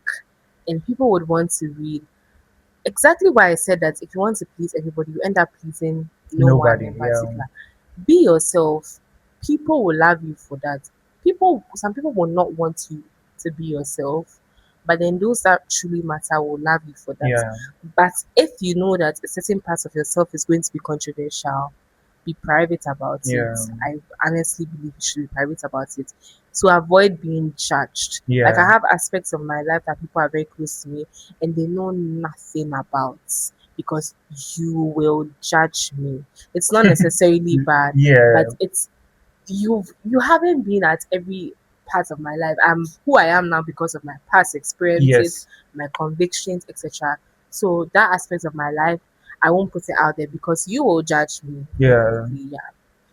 [SPEAKER 2] and people would want to read. Exactly why I said that if you want to please everybody, you end up pleasing no one
[SPEAKER 1] Nobody.
[SPEAKER 2] in
[SPEAKER 1] Yeah.
[SPEAKER 2] particular. Be yourself. People will love you for that. Some people will not want you to be yourself, but then those that truly matter will love you for that.
[SPEAKER 1] Yeah.
[SPEAKER 2] But if you know that a certain part of yourself is going to be controversial, be private about it.
[SPEAKER 1] Yeah.
[SPEAKER 2] I honestly believe you should be private about it to avoid being judged. Like I
[SPEAKER 1] Yeah.
[SPEAKER 2] have aspects of my life that people are very close to me and they know nothing about because you will judge me. It's not necessarily bad, but
[SPEAKER 1] Yeah.
[SPEAKER 2] it's you haven't been at every part of my life. I'm who I am now because of my past experiences,
[SPEAKER 1] Yes.
[SPEAKER 2] my convictions, etc. So that aspect of my life, I won't put it out there because you will judge me.
[SPEAKER 1] Yeah.
[SPEAKER 2] Definitely, yeah.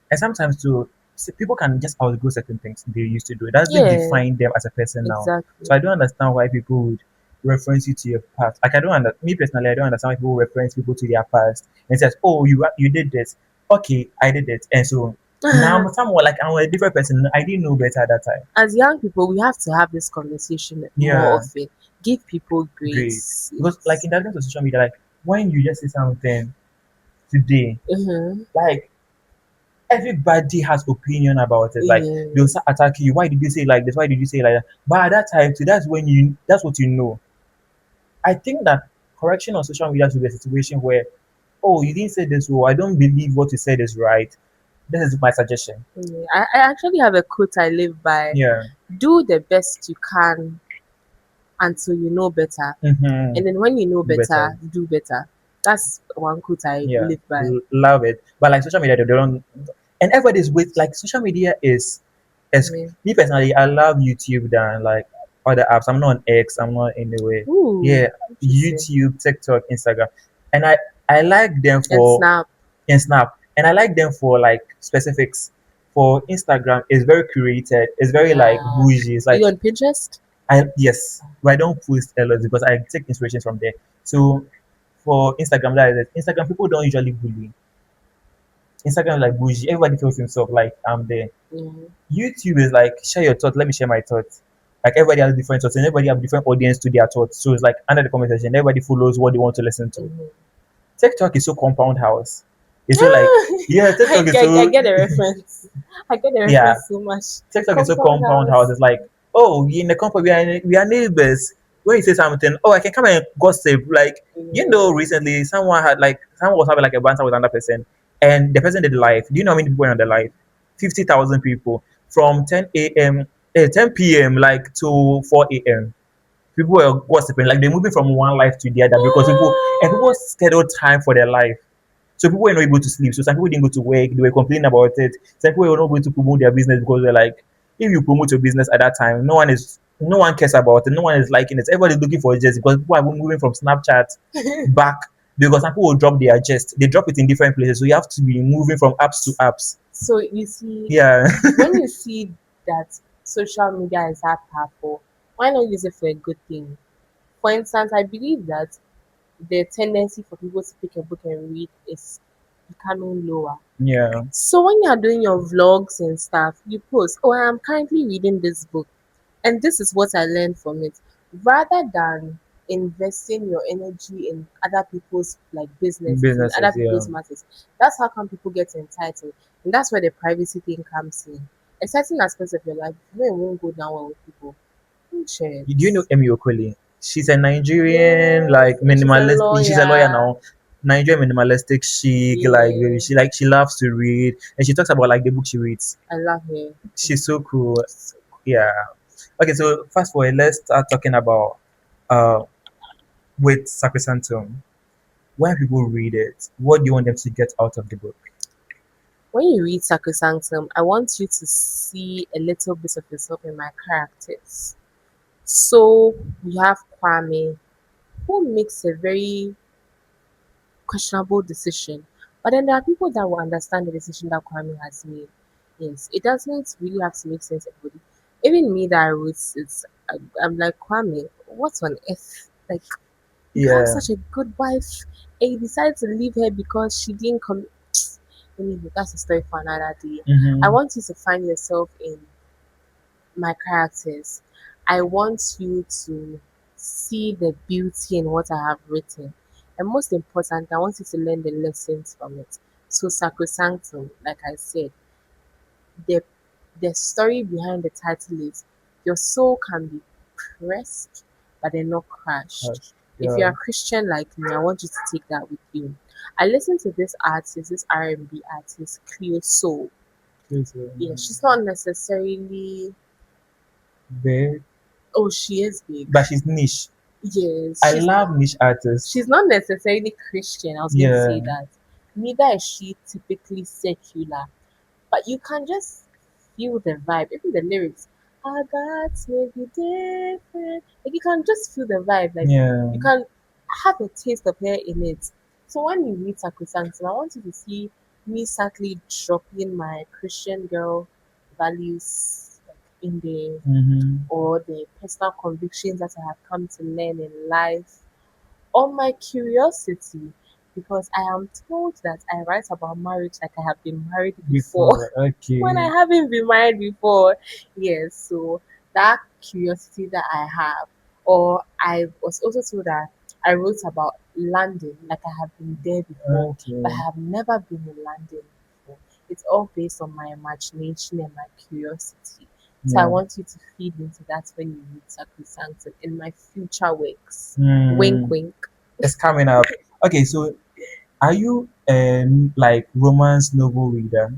[SPEAKER 1] And sometimes too, people can just outgrow certain things they used to do. It doesn't
[SPEAKER 2] Yeah,
[SPEAKER 1] define them as a person now. So
[SPEAKER 2] exactly.
[SPEAKER 1] I don't understand why people would reference you to your past. Like I don't under me personally, I don't understand why people reference people to their past and says, "Oh, you did this. Okay, I did it." And so now I'm someone like I'm a different person. I didn't know better at that time.
[SPEAKER 2] As young people, we have to have this conversation more
[SPEAKER 1] Yeah,
[SPEAKER 2] often. Give people
[SPEAKER 1] great.
[SPEAKER 2] grace.
[SPEAKER 1] Because like
[SPEAKER 2] Yes.
[SPEAKER 1] in that of social media, like when you just say something today,
[SPEAKER 2] Mm-hmm.
[SPEAKER 1] like everybody has opinion about it. Like they'll
[SPEAKER 2] Yeah.
[SPEAKER 1] start attacking you. Why did you say like this? Why did you say like that? But at that time, so that's what you know. I think that correction on social media should be a situation where, oh, you didn't say this, or I don't believe what you said is right. This is my suggestion.
[SPEAKER 2] Yeah, I actually have a quote I live by.
[SPEAKER 1] Yeah.
[SPEAKER 2] Do the best you can until you know better.
[SPEAKER 1] Mm-hmm.
[SPEAKER 2] And then when you know
[SPEAKER 1] Better.
[SPEAKER 2] better, do better. That's one quote I
[SPEAKER 1] Yeah.
[SPEAKER 2] live by.
[SPEAKER 1] Love it. But like social media, they don't. And everybody's with like social media is. As
[SPEAKER 2] Yeah.
[SPEAKER 1] me personally, I love YouTube than like other apps. I'm not on X. I'm not anyway.
[SPEAKER 2] Ooh,
[SPEAKER 1] Yeah,
[SPEAKER 2] interesting.
[SPEAKER 1] YouTube, TikTok, Instagram, and I like them
[SPEAKER 2] And
[SPEAKER 1] for
[SPEAKER 2] Snap.
[SPEAKER 1] in Snap, and I like them for like specifics. For Instagram, it's very curated. It's very like
[SPEAKER 2] Yeah.
[SPEAKER 1] bougie. It's
[SPEAKER 2] Are you
[SPEAKER 1] like
[SPEAKER 2] on Pinterest?
[SPEAKER 1] I yes, but I don't post a lot because I take inspirations from there. So for Instagram, that is it. Instagram people don't usually bully. Instagram is like bougie. Everybody feels himself like I'm there.
[SPEAKER 2] Mm-hmm.
[SPEAKER 1] YouTube is like share your thoughts. Let me share my thoughts. Like everybody has different thoughts, and everybody have different audience to their thoughts. So it's like under the comment section, everybody follows what they want to listen to.
[SPEAKER 2] Mm-hmm.
[SPEAKER 1] TikTok is so compound house. It's so like yeah, TikTok is
[SPEAKER 2] I
[SPEAKER 1] so
[SPEAKER 2] get the reference. I get the
[SPEAKER 1] yeah.
[SPEAKER 2] reference so much.
[SPEAKER 1] TikTok is so
[SPEAKER 2] Compound
[SPEAKER 1] compound house.
[SPEAKER 2] house.
[SPEAKER 1] It's like, oh, we in the company, we are neighbors. When you say something, oh, I can come and gossip. Like,
[SPEAKER 2] Yeah.
[SPEAKER 1] recently someone was having like a banter with another person, and the person did live. Do you know how many people were on the live? 50,000 people from 10 a.m., 10 p.m. like to 4 a.m. People were gossiping, like they're moving from one life to the other because people schedule time for their life. So people were not able to sleep. So some people didn't go to work. They were complaining about it. Some people were not going to promote their business because they're like, if you promote your business at that time, no one cares about it. No one is liking it. Everybody's looking for a gist because people are moving from Snapchat back because some people will drop their gist. They drop it in different places. So you have to be moving from apps to apps.
[SPEAKER 2] So you see,
[SPEAKER 1] Yeah.
[SPEAKER 2] when you see that social media is that powerful, why not use it for a good thing? For instance, I believe that the tendency for people to pick a book and read is becoming lower.
[SPEAKER 1] Yeah.
[SPEAKER 2] So when you are doing your vlogs and stuff, you post, "Oh, I am currently reading this book, and this is what I learned from it," rather than investing your energy in other people's like businesses and other
[SPEAKER 1] Businesses, yeah.
[SPEAKER 2] people's matters. That's how come people get entitled, and that's where the privacy thing comes in. A certain aspects of your life, you know, it won't go down well with people. Don't share it.
[SPEAKER 1] Do you know Emi Okoli? She's a Nigerian,
[SPEAKER 2] Yes,
[SPEAKER 1] like
[SPEAKER 2] and she's a
[SPEAKER 1] minimalist. She's a lawyer
[SPEAKER 2] lawyer.
[SPEAKER 1] now. Nigerian minimalistic chic, like
[SPEAKER 2] Yeah,
[SPEAKER 1] she loves to read, and she talks about like the book she reads.
[SPEAKER 2] I love her.
[SPEAKER 1] She's so cool.
[SPEAKER 2] So
[SPEAKER 1] Yeah. Okay, so fast forward. Let's start talking about uh with Sacrosanctum. When people read it, what do you want them to get out of the book?
[SPEAKER 2] when you read Sacrosanctum, I want you to see a little bit of yourself in my characters. So we have Kwame, who makes a very questionable decision. But then there are people that will understand the decision that Kwame has made. Yes, it doesn't really have to make sense to everybody. Even me that I wrote it, I'm like, Kwame, what on earth? Like, you have
[SPEAKER 1] Yeah.
[SPEAKER 2] such a good wife, and you decided to leave her because she didn't come. Anyway, that's a story for another day. I
[SPEAKER 1] Mm-hmm.
[SPEAKER 2] want you to find yourself in my characters. I want you to see the beauty in what I have written. And most important, I want you to learn the lessons from it. So Sacrosanctum, like I said, the the story behind the title is your soul can be pressed but then not crushed.
[SPEAKER 1] Gosh.
[SPEAKER 2] If you're
[SPEAKER 1] Yeah.
[SPEAKER 2] a Christian like me, I want you to take that with you. I listened to this artist, this R&B artist, Cleo Soul.
[SPEAKER 1] Please,
[SPEAKER 2] Yeah, she's not necessarily.
[SPEAKER 1] big,
[SPEAKER 2] Oh, she is big.
[SPEAKER 1] but she's niche.
[SPEAKER 2] Yes,
[SPEAKER 1] I love niche artists.
[SPEAKER 2] she's not necessarily Christian. I was going to say
[SPEAKER 1] Yeah.
[SPEAKER 2] that. Neither is she typically secular. But you can just feel the vibe. Even the lyrics, our gods may be different. Like you can just feel the vibe. Like
[SPEAKER 1] Yeah.
[SPEAKER 2] you can have a taste of her in it. So when you read Sacrosanctum, I want you to see me subtly dropping my Christian girl values like, in there,
[SPEAKER 1] Mm-hmm.
[SPEAKER 2] or the personal convictions that I have come to learn in life, or my curiosity, because I am told that I write about marriage like I have been married before
[SPEAKER 1] Before,
[SPEAKER 2] when I
[SPEAKER 1] okay.
[SPEAKER 2] haven't been married before. Yes, so that curiosity that I have, or I was also told that I wrote about London like I have been there before, but
[SPEAKER 1] Okay.
[SPEAKER 2] I have never been in London before. It's all based on my imagination and my curiosity. So I
[SPEAKER 1] Yeah.
[SPEAKER 2] want you to feed into that when you read Sacrosanctum in my future works. Wink,
[SPEAKER 1] Hmm.
[SPEAKER 2] wink.
[SPEAKER 1] It's coming up. Okay, so are you like romance novel reader?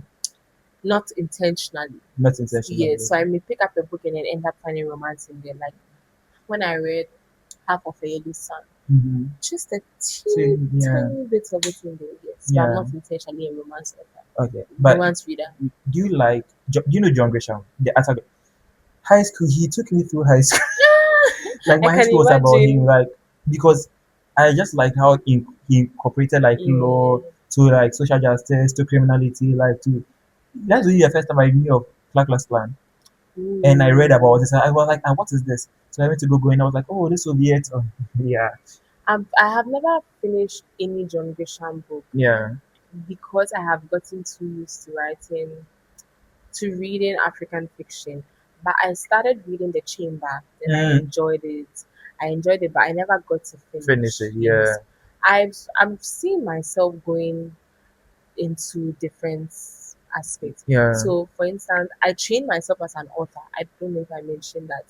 [SPEAKER 2] not intentionally.
[SPEAKER 1] Not intentionally.
[SPEAKER 2] Yes, so I may pick up a book and then end up finding romance in there. Like when I read Half of a Yellow Sun,
[SPEAKER 1] Mm-hmm.
[SPEAKER 2] just a
[SPEAKER 1] So
[SPEAKER 2] teeny
[SPEAKER 1] yeah,
[SPEAKER 2] tiny bit of it in there. Yes, but I'm
[SPEAKER 1] yeah.
[SPEAKER 2] not intentionally a
[SPEAKER 1] Okay, but
[SPEAKER 2] romance reader.
[SPEAKER 1] do you like? Do you know John Grisham? The actor. High school. He took me through high school. Like
[SPEAKER 2] I
[SPEAKER 1] my high
[SPEAKER 2] can
[SPEAKER 1] school was about him.
[SPEAKER 2] imagine.
[SPEAKER 1] Like because I just liked how he incorporated like law
[SPEAKER 2] Yeah.
[SPEAKER 1] to like social justice to criminality. Like to that's really the first time I knew of Ku Klux Klan. And I read about
[SPEAKER 2] Ooh.
[SPEAKER 1] this. I was like, ah, what is this? So I went to Google and I was like, oh, this Soviet. Oh, yeah,
[SPEAKER 2] I have never finished any John Grisham book
[SPEAKER 1] yeah.
[SPEAKER 2] because I have gotten too used to reading African fiction. But I started reading The Chamber, then I
[SPEAKER 1] Mm,
[SPEAKER 2] enjoyed it. I enjoyed it, but I never got to
[SPEAKER 1] finish
[SPEAKER 2] finish.
[SPEAKER 1] it. Yeah,
[SPEAKER 2] Yes, I'm seeing myself going into different aspects.
[SPEAKER 1] yeah.
[SPEAKER 2] So, for instance, I train myself as an author. I don't know if I mentioned that,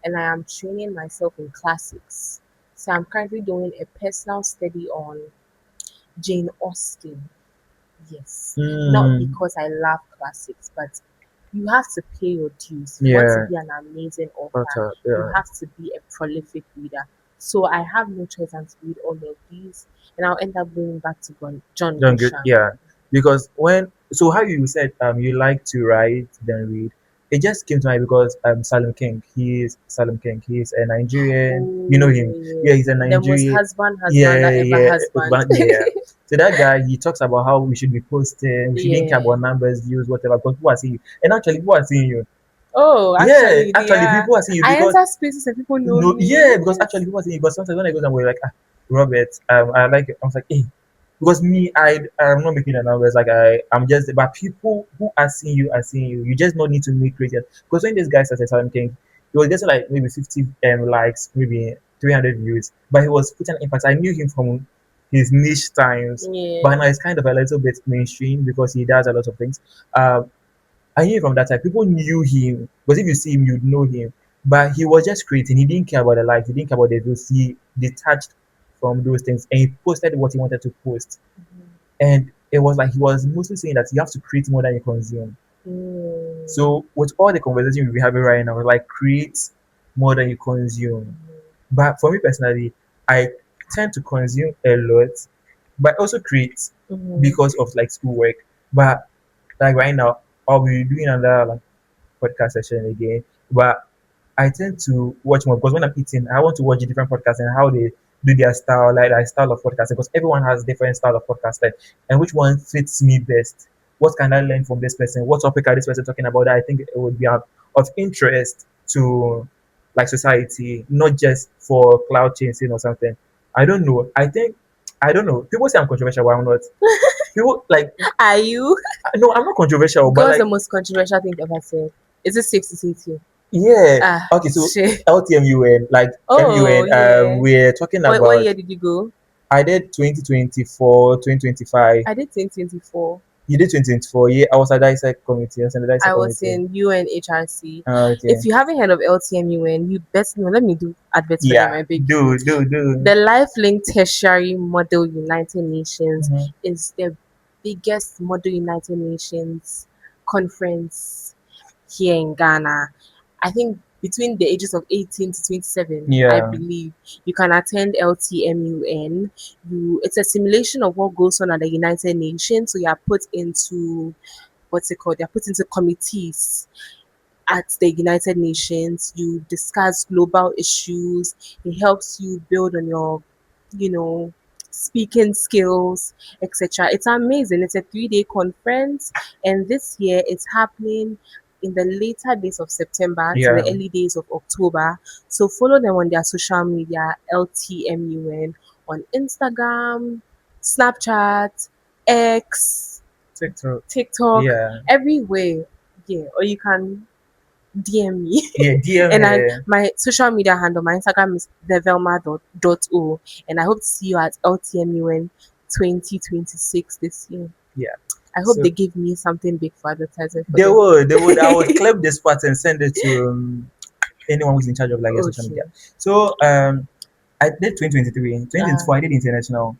[SPEAKER 2] and I am training myself in classics. So I'm currently doing a personal study on Jane Austen. Yes, not
[SPEAKER 1] Mm,
[SPEAKER 2] because I love classics, but you have to pay your dues. If you want to
[SPEAKER 1] yeah.
[SPEAKER 2] be an amazing author,
[SPEAKER 1] Butter.
[SPEAKER 2] you
[SPEAKER 1] Yeah.
[SPEAKER 2] have to be a prolific reader. So I have no choice than to read all of these, and I'll end up going back to John
[SPEAKER 1] Don't get
[SPEAKER 2] Grisham.
[SPEAKER 1] yeah. Because when so how you said you like to write then read. It just came to mind because Salim King. He is Salim King. He's a Nigerian. You know
[SPEAKER 2] Oh,
[SPEAKER 1] him.
[SPEAKER 2] yeah.
[SPEAKER 1] Yeah, he's a
[SPEAKER 2] The most
[SPEAKER 1] Nigerian.
[SPEAKER 2] husband
[SPEAKER 1] Yeah,
[SPEAKER 2] that ever
[SPEAKER 1] yeah,
[SPEAKER 2] husband.
[SPEAKER 1] yeah. So that guy, he talks about how we should be posting, we shouldn't care
[SPEAKER 2] Yeah.
[SPEAKER 1] about numbers, views, whatever, because people are seeing you. And actually, people are seeing you.
[SPEAKER 2] Oh,
[SPEAKER 1] Yeah,
[SPEAKER 2] actually, they
[SPEAKER 1] actually,
[SPEAKER 2] are.
[SPEAKER 1] people are seeing you
[SPEAKER 2] I
[SPEAKER 1] because
[SPEAKER 2] enter spaces and people know
[SPEAKER 1] no,
[SPEAKER 2] me.
[SPEAKER 1] yeah, because actually
[SPEAKER 2] Yes.
[SPEAKER 1] people are seeing you. Because sometimes when I go somewhere, like, ah, Robert, I like it. I was like, hey, because me, I'm not making the numbers. Like I'm just, but people who are seeing you are seeing you. You just don't need to make crazy. Because when this guy started something, he was getting like maybe 50 likes, maybe 300 views, but he was putting impact. I knew him from his niche times, but
[SPEAKER 2] Yeah.
[SPEAKER 1] now it's kind of a little bit mainstream because he does a lot of things. Um, I knew from that time. People knew him because if you see him, you'd know him. But he was just creating. He didn't care about the likes. He didn't care about the views. He detached from those things and he posted what he wanted to post. And it was like he was mostly saying that you have to create more than you consume.
[SPEAKER 2] Mm.
[SPEAKER 1] So with all the conversation we're having right now, like create more than you consume. But for me personally, I tend to consume a lot, but also create
[SPEAKER 2] Mm-hmm.
[SPEAKER 1] because of like schoolwork. But like right now, I'll be doing another like podcast session again. But I tend to watch more because when I'm eating, I want to watch the different podcasts and how they do their style, like style of podcasting, because everyone has different style of podcasting and which one fits me best. What can I learn from this person? What topic are this person talking about that I think it would be of interest to like society, not just for cloud chasing or something. I don't know. I don't know. People say I'm controversial, but I'm not. People like
[SPEAKER 2] Are you?
[SPEAKER 1] no, I'm not controversial, but
[SPEAKER 2] What's the
[SPEAKER 1] like
[SPEAKER 2] most controversial thing you ever said? Is it safe to say to you?
[SPEAKER 1] yeah.
[SPEAKER 2] Ah,
[SPEAKER 1] Okay, so
[SPEAKER 2] shit.
[SPEAKER 1] LTMUN, like
[SPEAKER 2] Oh,
[SPEAKER 1] MUN,
[SPEAKER 2] yeah.
[SPEAKER 1] we're talking
[SPEAKER 2] What
[SPEAKER 1] about
[SPEAKER 2] year did you go?
[SPEAKER 1] I did 2024, 2025.
[SPEAKER 2] I did 2024.
[SPEAKER 1] You did 2024. Yeah, I was at Dissect committee. I was in the
[SPEAKER 2] I
[SPEAKER 1] Dissect
[SPEAKER 2] was
[SPEAKER 1] committee.
[SPEAKER 2] in UNHRC.
[SPEAKER 1] Okay.
[SPEAKER 2] If you haven't heard of LTMUN, you best know. Let me do adverts for them,
[SPEAKER 1] Yeah.
[SPEAKER 2] I beg you.
[SPEAKER 1] Do.
[SPEAKER 2] The Life Link Tertiary Model United Nations
[SPEAKER 1] Mm-hmm.
[SPEAKER 2] is the biggest Model United Nations conference here in Ghana. I think between the ages of 18 to 27, I
[SPEAKER 1] Yeah.
[SPEAKER 2] believe you can attend LTMUN. It's a simulation of what goes on at the United Nations. So you are put into what's it called? They're put into committees at the United Nations. You discuss global issues. It helps you build on your, you know, speaking skills, etc. It's amazing. It's a 3 day conference, and this year it's happening in the later days of September to the
[SPEAKER 1] Yeah.
[SPEAKER 2] early days of October. So follow them on their social media, LTMUN, on Instagram, Snapchat, X,
[SPEAKER 1] TikTok.
[SPEAKER 2] TikTok,
[SPEAKER 1] Yeah.
[SPEAKER 2] everywhere. Yeah, or you can DM me.
[SPEAKER 1] Yeah. DM
[SPEAKER 2] And I
[SPEAKER 1] her.
[SPEAKER 2] my social media handle, my Instagram is the Velma.o, and I hope to see you at LTMUN 2026 this year.
[SPEAKER 1] Yeah.
[SPEAKER 2] I hope
[SPEAKER 1] So
[SPEAKER 2] they give me something big for advertising for
[SPEAKER 1] they
[SPEAKER 2] them.
[SPEAKER 1] would, they would. I would clip this part and send it to anyone who's in charge of like your social media.
[SPEAKER 2] Okay.
[SPEAKER 1] So I did 2023.
[SPEAKER 2] Uh,
[SPEAKER 1] 2024 I did international.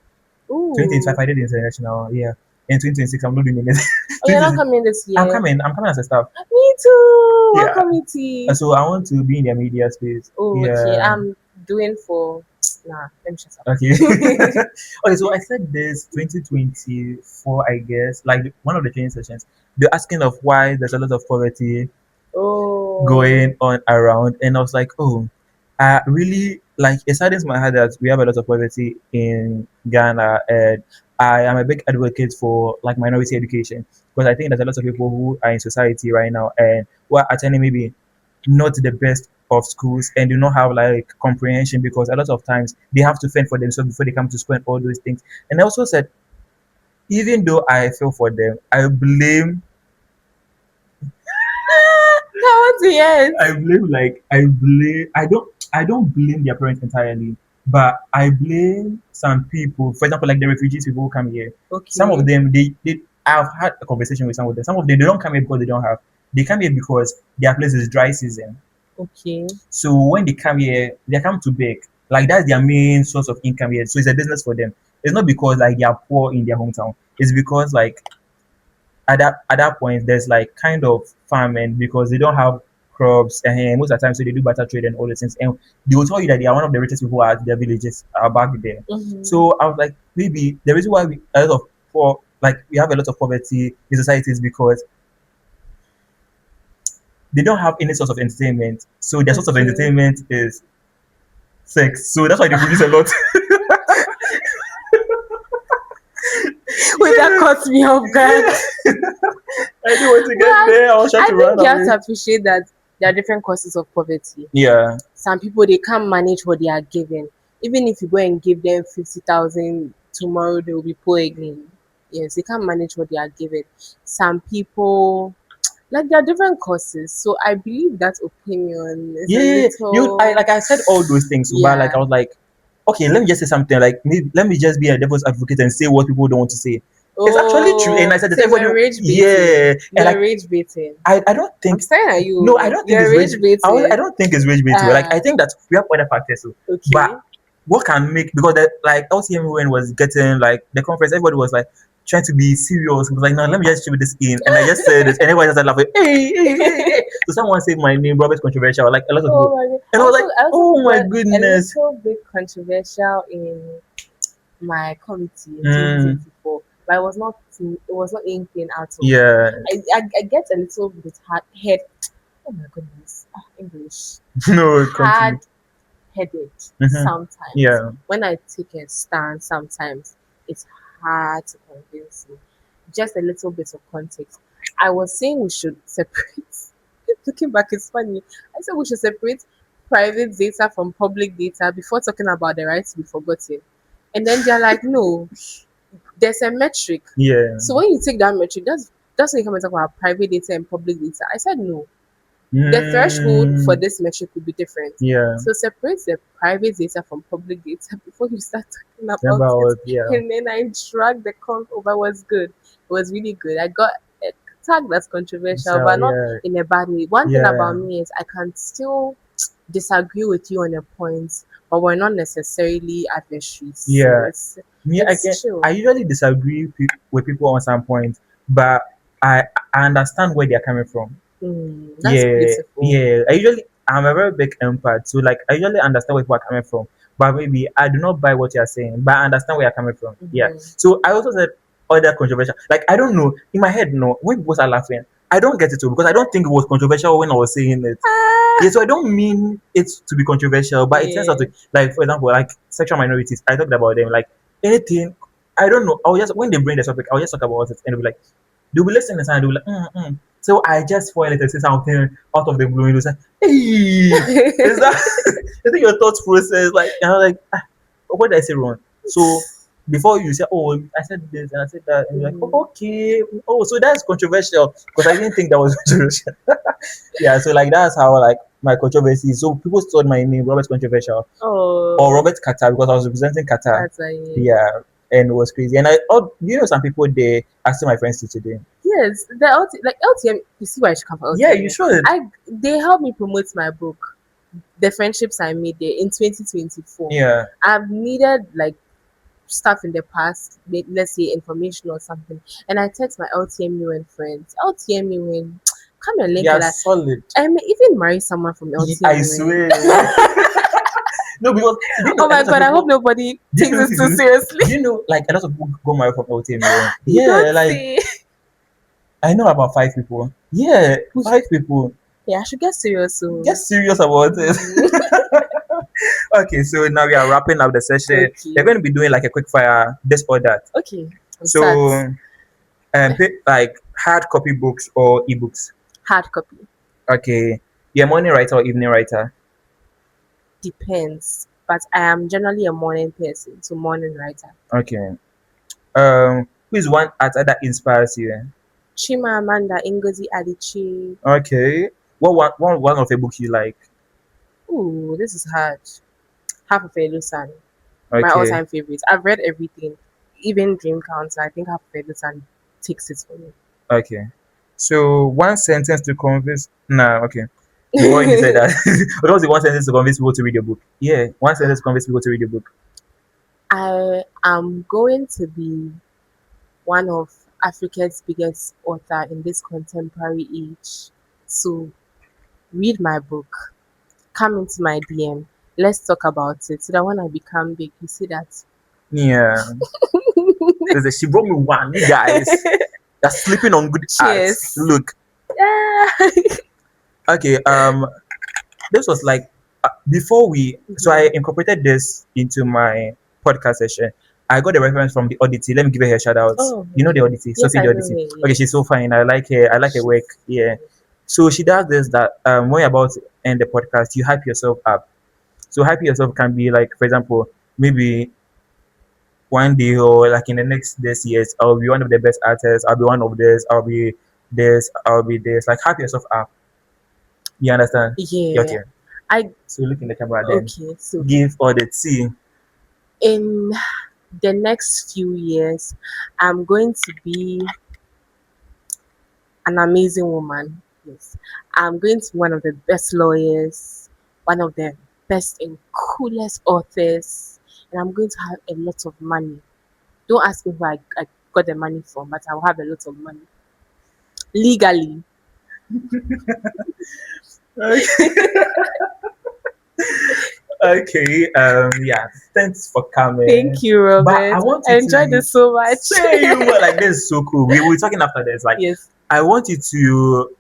[SPEAKER 1] 2025
[SPEAKER 2] ooh.
[SPEAKER 1] I did international. Yeah. In 2026 I'm not doing anything.
[SPEAKER 2] Oh, you're not coming this
[SPEAKER 1] I'm
[SPEAKER 2] year?
[SPEAKER 1] coming. I'm coming as a staff.
[SPEAKER 2] Me too. What
[SPEAKER 1] Yeah.
[SPEAKER 2] committee?
[SPEAKER 1] So I want to be in the media space.
[SPEAKER 2] Oh, okay.
[SPEAKER 1] Yeah.
[SPEAKER 2] I'm doing for. Nah, let me shut up.
[SPEAKER 1] Okay. Okay. So I said this 2024, I guess, like one of the training sessions. They're asking of why there's a lot of poverty
[SPEAKER 2] Oh,
[SPEAKER 1] going on around, and I was like, oh, I really like it saddens my heart that we have a lot of poverty in Ghana, and I am a big advocate for like minority education because I think there's a lot of people who are in society right now and who are attending maybe not the best of schools and do not have like comprehension because a lot of times they have to fend for themselves before they come to school and all those things. And I also said, even though I feel for them,
[SPEAKER 2] that was yes.
[SPEAKER 1] I don't blame their parents entirely, but I blame some people. For example, like the refugees people who come here. Some of
[SPEAKER 2] Okay,
[SPEAKER 1] them they I've had a conversation with some of them. Some of them they don't come here because they don't have. They come here because their place is dry season.
[SPEAKER 2] okay,
[SPEAKER 1] So when they come here, they come to beg. Like that's their main source of income here. So it's a business for them. It's not because like they are poor in their hometown. It's because like at that point there's like kind of famine because they don't have crops and most of the time so they do barter trade and all those things and they will tell you that they are one of the richest people at their villages back there.
[SPEAKER 2] mm-hmm.
[SPEAKER 1] So I was like maybe the reason why we a lot of poor like we have a lot of poverty in society is because they don't have any source of entertainment. So their source of
[SPEAKER 2] Okay.
[SPEAKER 1] entertainment is sex. So that's why they produce a lot.
[SPEAKER 2] Wait, that caught me off guard.
[SPEAKER 1] I didn't want to get
[SPEAKER 2] But
[SPEAKER 1] there. I was trying
[SPEAKER 2] I
[SPEAKER 1] to run
[SPEAKER 2] think you have
[SPEAKER 1] away.
[SPEAKER 2] to appreciate that there are different causes of poverty.
[SPEAKER 1] Yeah.
[SPEAKER 2] Some people they can't manage what they are given. Even if you go and give them 50,000 tomorrow, they will be poor again. Yes, they can't manage what they are given. Some people like there are different causes. So I believe that opinion is a
[SPEAKER 1] Yeah, you. I
[SPEAKER 2] little
[SPEAKER 1] like I said all those things, but like I
[SPEAKER 2] yeah.
[SPEAKER 1] was like, okay, let me just say something. Like, maybe, let me just be a devil's advocate and say what people don't want to say. It's actually true, and I
[SPEAKER 2] Oh,
[SPEAKER 1] said that
[SPEAKER 2] so
[SPEAKER 1] everybody.
[SPEAKER 2] you're rage baiting.
[SPEAKER 1] Yeah, and
[SPEAKER 2] You're
[SPEAKER 1] like
[SPEAKER 2] rage baiting.
[SPEAKER 1] I don't
[SPEAKER 2] I'm
[SPEAKER 1] think.
[SPEAKER 2] staring at
[SPEAKER 1] No, I
[SPEAKER 2] you.
[SPEAKER 1] don't think
[SPEAKER 2] You're
[SPEAKER 1] it's rage.
[SPEAKER 2] rage
[SPEAKER 1] I
[SPEAKER 2] baiting.
[SPEAKER 1] don't think it's rage bait. Like I think that we have other factors too.
[SPEAKER 2] Okay.
[SPEAKER 1] But what can make because the, like LTM when was getting like the conference, everybody was like trying to be serious. It was like, no, let me just show this in, and I just said this, and everybody started laughing. Hey, hey, hey, hey. So someone said my name, Robert Controversial, like a lot of
[SPEAKER 2] Oh
[SPEAKER 1] people,
[SPEAKER 2] my god.
[SPEAKER 1] and I was like,
[SPEAKER 2] I also
[SPEAKER 1] oh my
[SPEAKER 2] got a
[SPEAKER 1] goodness.
[SPEAKER 2] little bit controversial in my committee in
[SPEAKER 1] Mm,
[SPEAKER 2] 2024, but it was not anything out of.
[SPEAKER 1] yeah,
[SPEAKER 2] I get a little bit hard head. Oh my goodness, English
[SPEAKER 1] no,
[SPEAKER 2] hard
[SPEAKER 1] continue.
[SPEAKER 2] headed
[SPEAKER 1] Hmm.
[SPEAKER 2] sometimes.
[SPEAKER 1] Yeah,
[SPEAKER 2] When I take a stand, sometimes it's hard to convince me. Just a little bit of context. I was saying we should separate. Looking back, it's funny. I said we should separate private data from public data before talking about the right to be forgotten. And then they're like, no, there's a metric.
[SPEAKER 1] yeah,
[SPEAKER 2] So when you take that metric, that's when you come and talk about private data and public data. I said no. The threshold for
[SPEAKER 1] mm,
[SPEAKER 2] this metric could be different.
[SPEAKER 1] yeah.
[SPEAKER 2] So separate the private data from public data before you start talking about it.
[SPEAKER 1] About yeah,
[SPEAKER 2] And then I dragged the conf over. It was good. It was really good. I got a tag that's controversial,
[SPEAKER 1] so
[SPEAKER 2] but not
[SPEAKER 1] yeah,
[SPEAKER 2] in a bad way. One thing about
[SPEAKER 1] yeah,
[SPEAKER 2] me is I can still disagree with you on a point, but we're not necessarily adversaries. So
[SPEAKER 1] yeah. Me,
[SPEAKER 2] it's chill.
[SPEAKER 1] I usually disagree with people on some points, but I understand where they're coming from.
[SPEAKER 2] That's
[SPEAKER 1] Yeah,
[SPEAKER 2] beautiful.
[SPEAKER 1] yeah. I'm a very big empath, so like I usually understand where people are coming from, but maybe I do not buy what you're saying, but I understand where you're coming from. Yeah.
[SPEAKER 2] Mhm.
[SPEAKER 1] So I also said other controversial. Like I don't know in my head, no. When people are laughing, I don't get it too because I don't think it was controversial when I was saying it.
[SPEAKER 2] Ah,
[SPEAKER 1] Yeah, so I don't mean it to be controversial, but it turns out
[SPEAKER 2] yeah.
[SPEAKER 1] to like for example, like sexual minorities. I talked about them. Like anything, I don't know. I'll just when they bring the topic, I'll just talk about it and they'll be like, they'll be listening and they'll be like, So I just spoil it and say something out of the blue and they'll say, hey, is that I think your thought process like and I'm like, what did I say wrong? So before you say, oh, I said this and I said that, and you're like,
[SPEAKER 2] Mhm.
[SPEAKER 1] oh, okay, oh, so that's controversial because I didn't think that was controversial. Yeah, so like that's how like my controversy. So people thought my name Robert controversial or
[SPEAKER 2] Oh,
[SPEAKER 1] Robert Qatar because I was representing Qatar.
[SPEAKER 2] that's a
[SPEAKER 1] Yeah, and it was crazy. And some people they are still my friends till today.
[SPEAKER 2] yes. The like LTM. You see why I should come for
[SPEAKER 1] Yeah, you
[SPEAKER 2] LTM.
[SPEAKER 1] should.
[SPEAKER 2] They helped me promote my book, the friendships I made there in 2024.
[SPEAKER 1] Yeah.
[SPEAKER 2] I've needed like stuff in the past, let's say information or something, and I text my LTMUN friends, LTMUN, come and
[SPEAKER 1] They
[SPEAKER 2] link
[SPEAKER 1] are
[SPEAKER 2] it. Like,
[SPEAKER 1] solid.
[SPEAKER 2] I may even marry someone from
[SPEAKER 1] I
[SPEAKER 2] LTMUN.
[SPEAKER 1] swear. No, because do you know
[SPEAKER 2] Oh
[SPEAKER 1] a
[SPEAKER 2] my
[SPEAKER 1] lot of
[SPEAKER 2] god, I hope
[SPEAKER 1] people.
[SPEAKER 2] nobody
[SPEAKER 1] Do you
[SPEAKER 2] takes
[SPEAKER 1] know
[SPEAKER 2] this too
[SPEAKER 1] this?
[SPEAKER 2] seriously.
[SPEAKER 1] Do you know like a lot of people go married from LTM?
[SPEAKER 2] You
[SPEAKER 1] Yeah,
[SPEAKER 2] don't
[SPEAKER 1] like
[SPEAKER 2] say.
[SPEAKER 1] I know about 5 people. Yeah, 5 people.
[SPEAKER 2] Yeah, I should get serious
[SPEAKER 1] Get
[SPEAKER 2] soon.
[SPEAKER 1] serious about it.
[SPEAKER 2] Mm,
[SPEAKER 1] Okay, so now we are wrapping up the session.
[SPEAKER 2] okay.
[SPEAKER 1] We're going to be doing like a quick fire, this or that.
[SPEAKER 2] Okay. I'm sad.
[SPEAKER 1] So, like hard copy books or ebooks.
[SPEAKER 2] Hard copy.
[SPEAKER 1] Okay, you're a morning writer or evening writer.
[SPEAKER 2] Depends. But I am generally a morning person, so morning writer.
[SPEAKER 1] Okay. Who is one author that inspires you?
[SPEAKER 2] Chimamanda Ngozi Adichie.
[SPEAKER 1] Okay. What one of the books you like?
[SPEAKER 2] Ooh, this is hard. Half of Elusan. My
[SPEAKER 1] Okay.
[SPEAKER 2] all-time favorite. I've read everything, even Dream Counter. I think Half of Elusan takes it for me.
[SPEAKER 1] Okay. So one sentence to convince. Nah. Okay. You've already said that. What was the one sentence to convince people to read your book? Yeah, one sentence to convince people to read your book.
[SPEAKER 2] I am going to be one of Africa's biggest author in this contemporary age. So read my book. Come into my DM. Let's talk about it. So that when I become big, you see that.
[SPEAKER 1] Yeah. She brought me one. You guys, that's sleeping on good arts.
[SPEAKER 2] Cheers.
[SPEAKER 1] Look.
[SPEAKER 2] Yeah.
[SPEAKER 1] Okay. This was like before we. So I incorporated this into my podcast session. I got a reference from the Oddity. Let me give her a shout out.
[SPEAKER 2] Oh,
[SPEAKER 1] You know the
[SPEAKER 2] okay.
[SPEAKER 1] Oddity,
[SPEAKER 2] Yes,
[SPEAKER 1] Sophie
[SPEAKER 2] I
[SPEAKER 1] the
[SPEAKER 2] know
[SPEAKER 1] Oddity.
[SPEAKER 2] her.
[SPEAKER 1] Okay, she's
[SPEAKER 2] Yes.
[SPEAKER 1] so fine. I like her. I like her work.
[SPEAKER 2] She's
[SPEAKER 1] Yeah. So she does this that when you're about to end the podcast, you hype yourself up. So hype yourself can be like, for example, maybe one day or like in the next this years, I'll be one of the best artists. I'll be one of this. I'll be this. I'll be this. Like hype yourself up. You understand? Yeah,
[SPEAKER 2] yeah.
[SPEAKER 1] okay.
[SPEAKER 2] I
[SPEAKER 1] So look in the camera then.
[SPEAKER 2] okay. So
[SPEAKER 1] Give all the tea.
[SPEAKER 2] in the next few years, I'm going to be an amazing woman. Yes. I'm going to be one of the best lawyers, one of the best and coolest authors, and I'm going to have a lot of money. Don't ask me where I got the money from, but I'll have a lot of money. Legally.
[SPEAKER 1] Okay. Yeah. Thanks for coming.
[SPEAKER 2] Thank you,
[SPEAKER 1] But I
[SPEAKER 2] Robert.
[SPEAKER 1] want
[SPEAKER 2] I
[SPEAKER 1] you
[SPEAKER 2] enjoyed
[SPEAKER 1] to
[SPEAKER 2] this so much.
[SPEAKER 1] say you were like this is so cool. We were talking after this. Like
[SPEAKER 2] Yes.
[SPEAKER 1] I want you to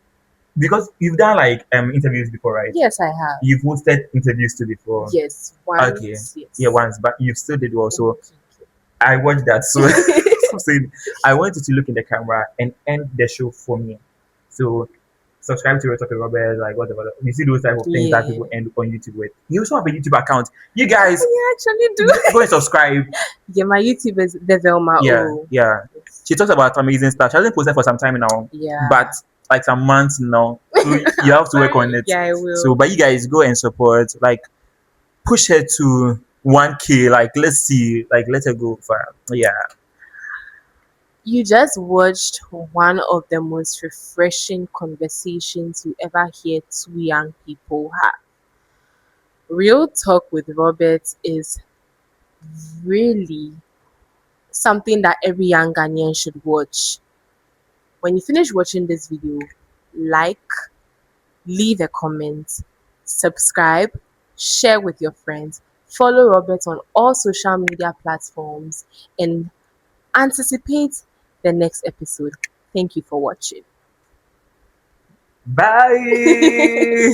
[SPEAKER 1] because you've done like interviews before, right?
[SPEAKER 2] Yes, I have.
[SPEAKER 1] You've hosted interviews too before.
[SPEAKER 2] Yes.
[SPEAKER 1] Okay.
[SPEAKER 2] Once.
[SPEAKER 1] Yeah,
[SPEAKER 2] Yes.
[SPEAKER 1] once, but you still did well. So
[SPEAKER 2] Okay.
[SPEAKER 1] I watched that. So I'm saying I want you to look in the camera and end the show for me. So subscribe to Talking Robert, like whatever. You see those type of things that
[SPEAKER 2] Yeah.
[SPEAKER 1] people end on YouTube with. You also have a YouTube account. You guys
[SPEAKER 2] I actually do.
[SPEAKER 1] go and subscribe.
[SPEAKER 2] Yeah, my YouTube is the Velma
[SPEAKER 1] Yeah,
[SPEAKER 2] O.
[SPEAKER 1] yeah.
[SPEAKER 2] Yes.
[SPEAKER 1] She talks about amazing stuff. She hasn't posted for some time now,
[SPEAKER 2] Yeah.
[SPEAKER 1] but like some months now. So you have to work on
[SPEAKER 2] Sorry.
[SPEAKER 1] it.
[SPEAKER 2] Yeah, I
[SPEAKER 1] So,
[SPEAKER 2] will.
[SPEAKER 1] but you guys go and support. Like push her to 1K. Like let's see. Like let her go for yeah.
[SPEAKER 2] You just watched one of the most refreshing conversations you ever hear two young people have. Real Talk with Robert is really something that every young Ghanaian should watch. When you finish watching this video, like, leave a comment, subscribe, share with your friends, follow Robert on all social media platforms, and anticipate the next episode. Thank you for watching.
[SPEAKER 1] Bye.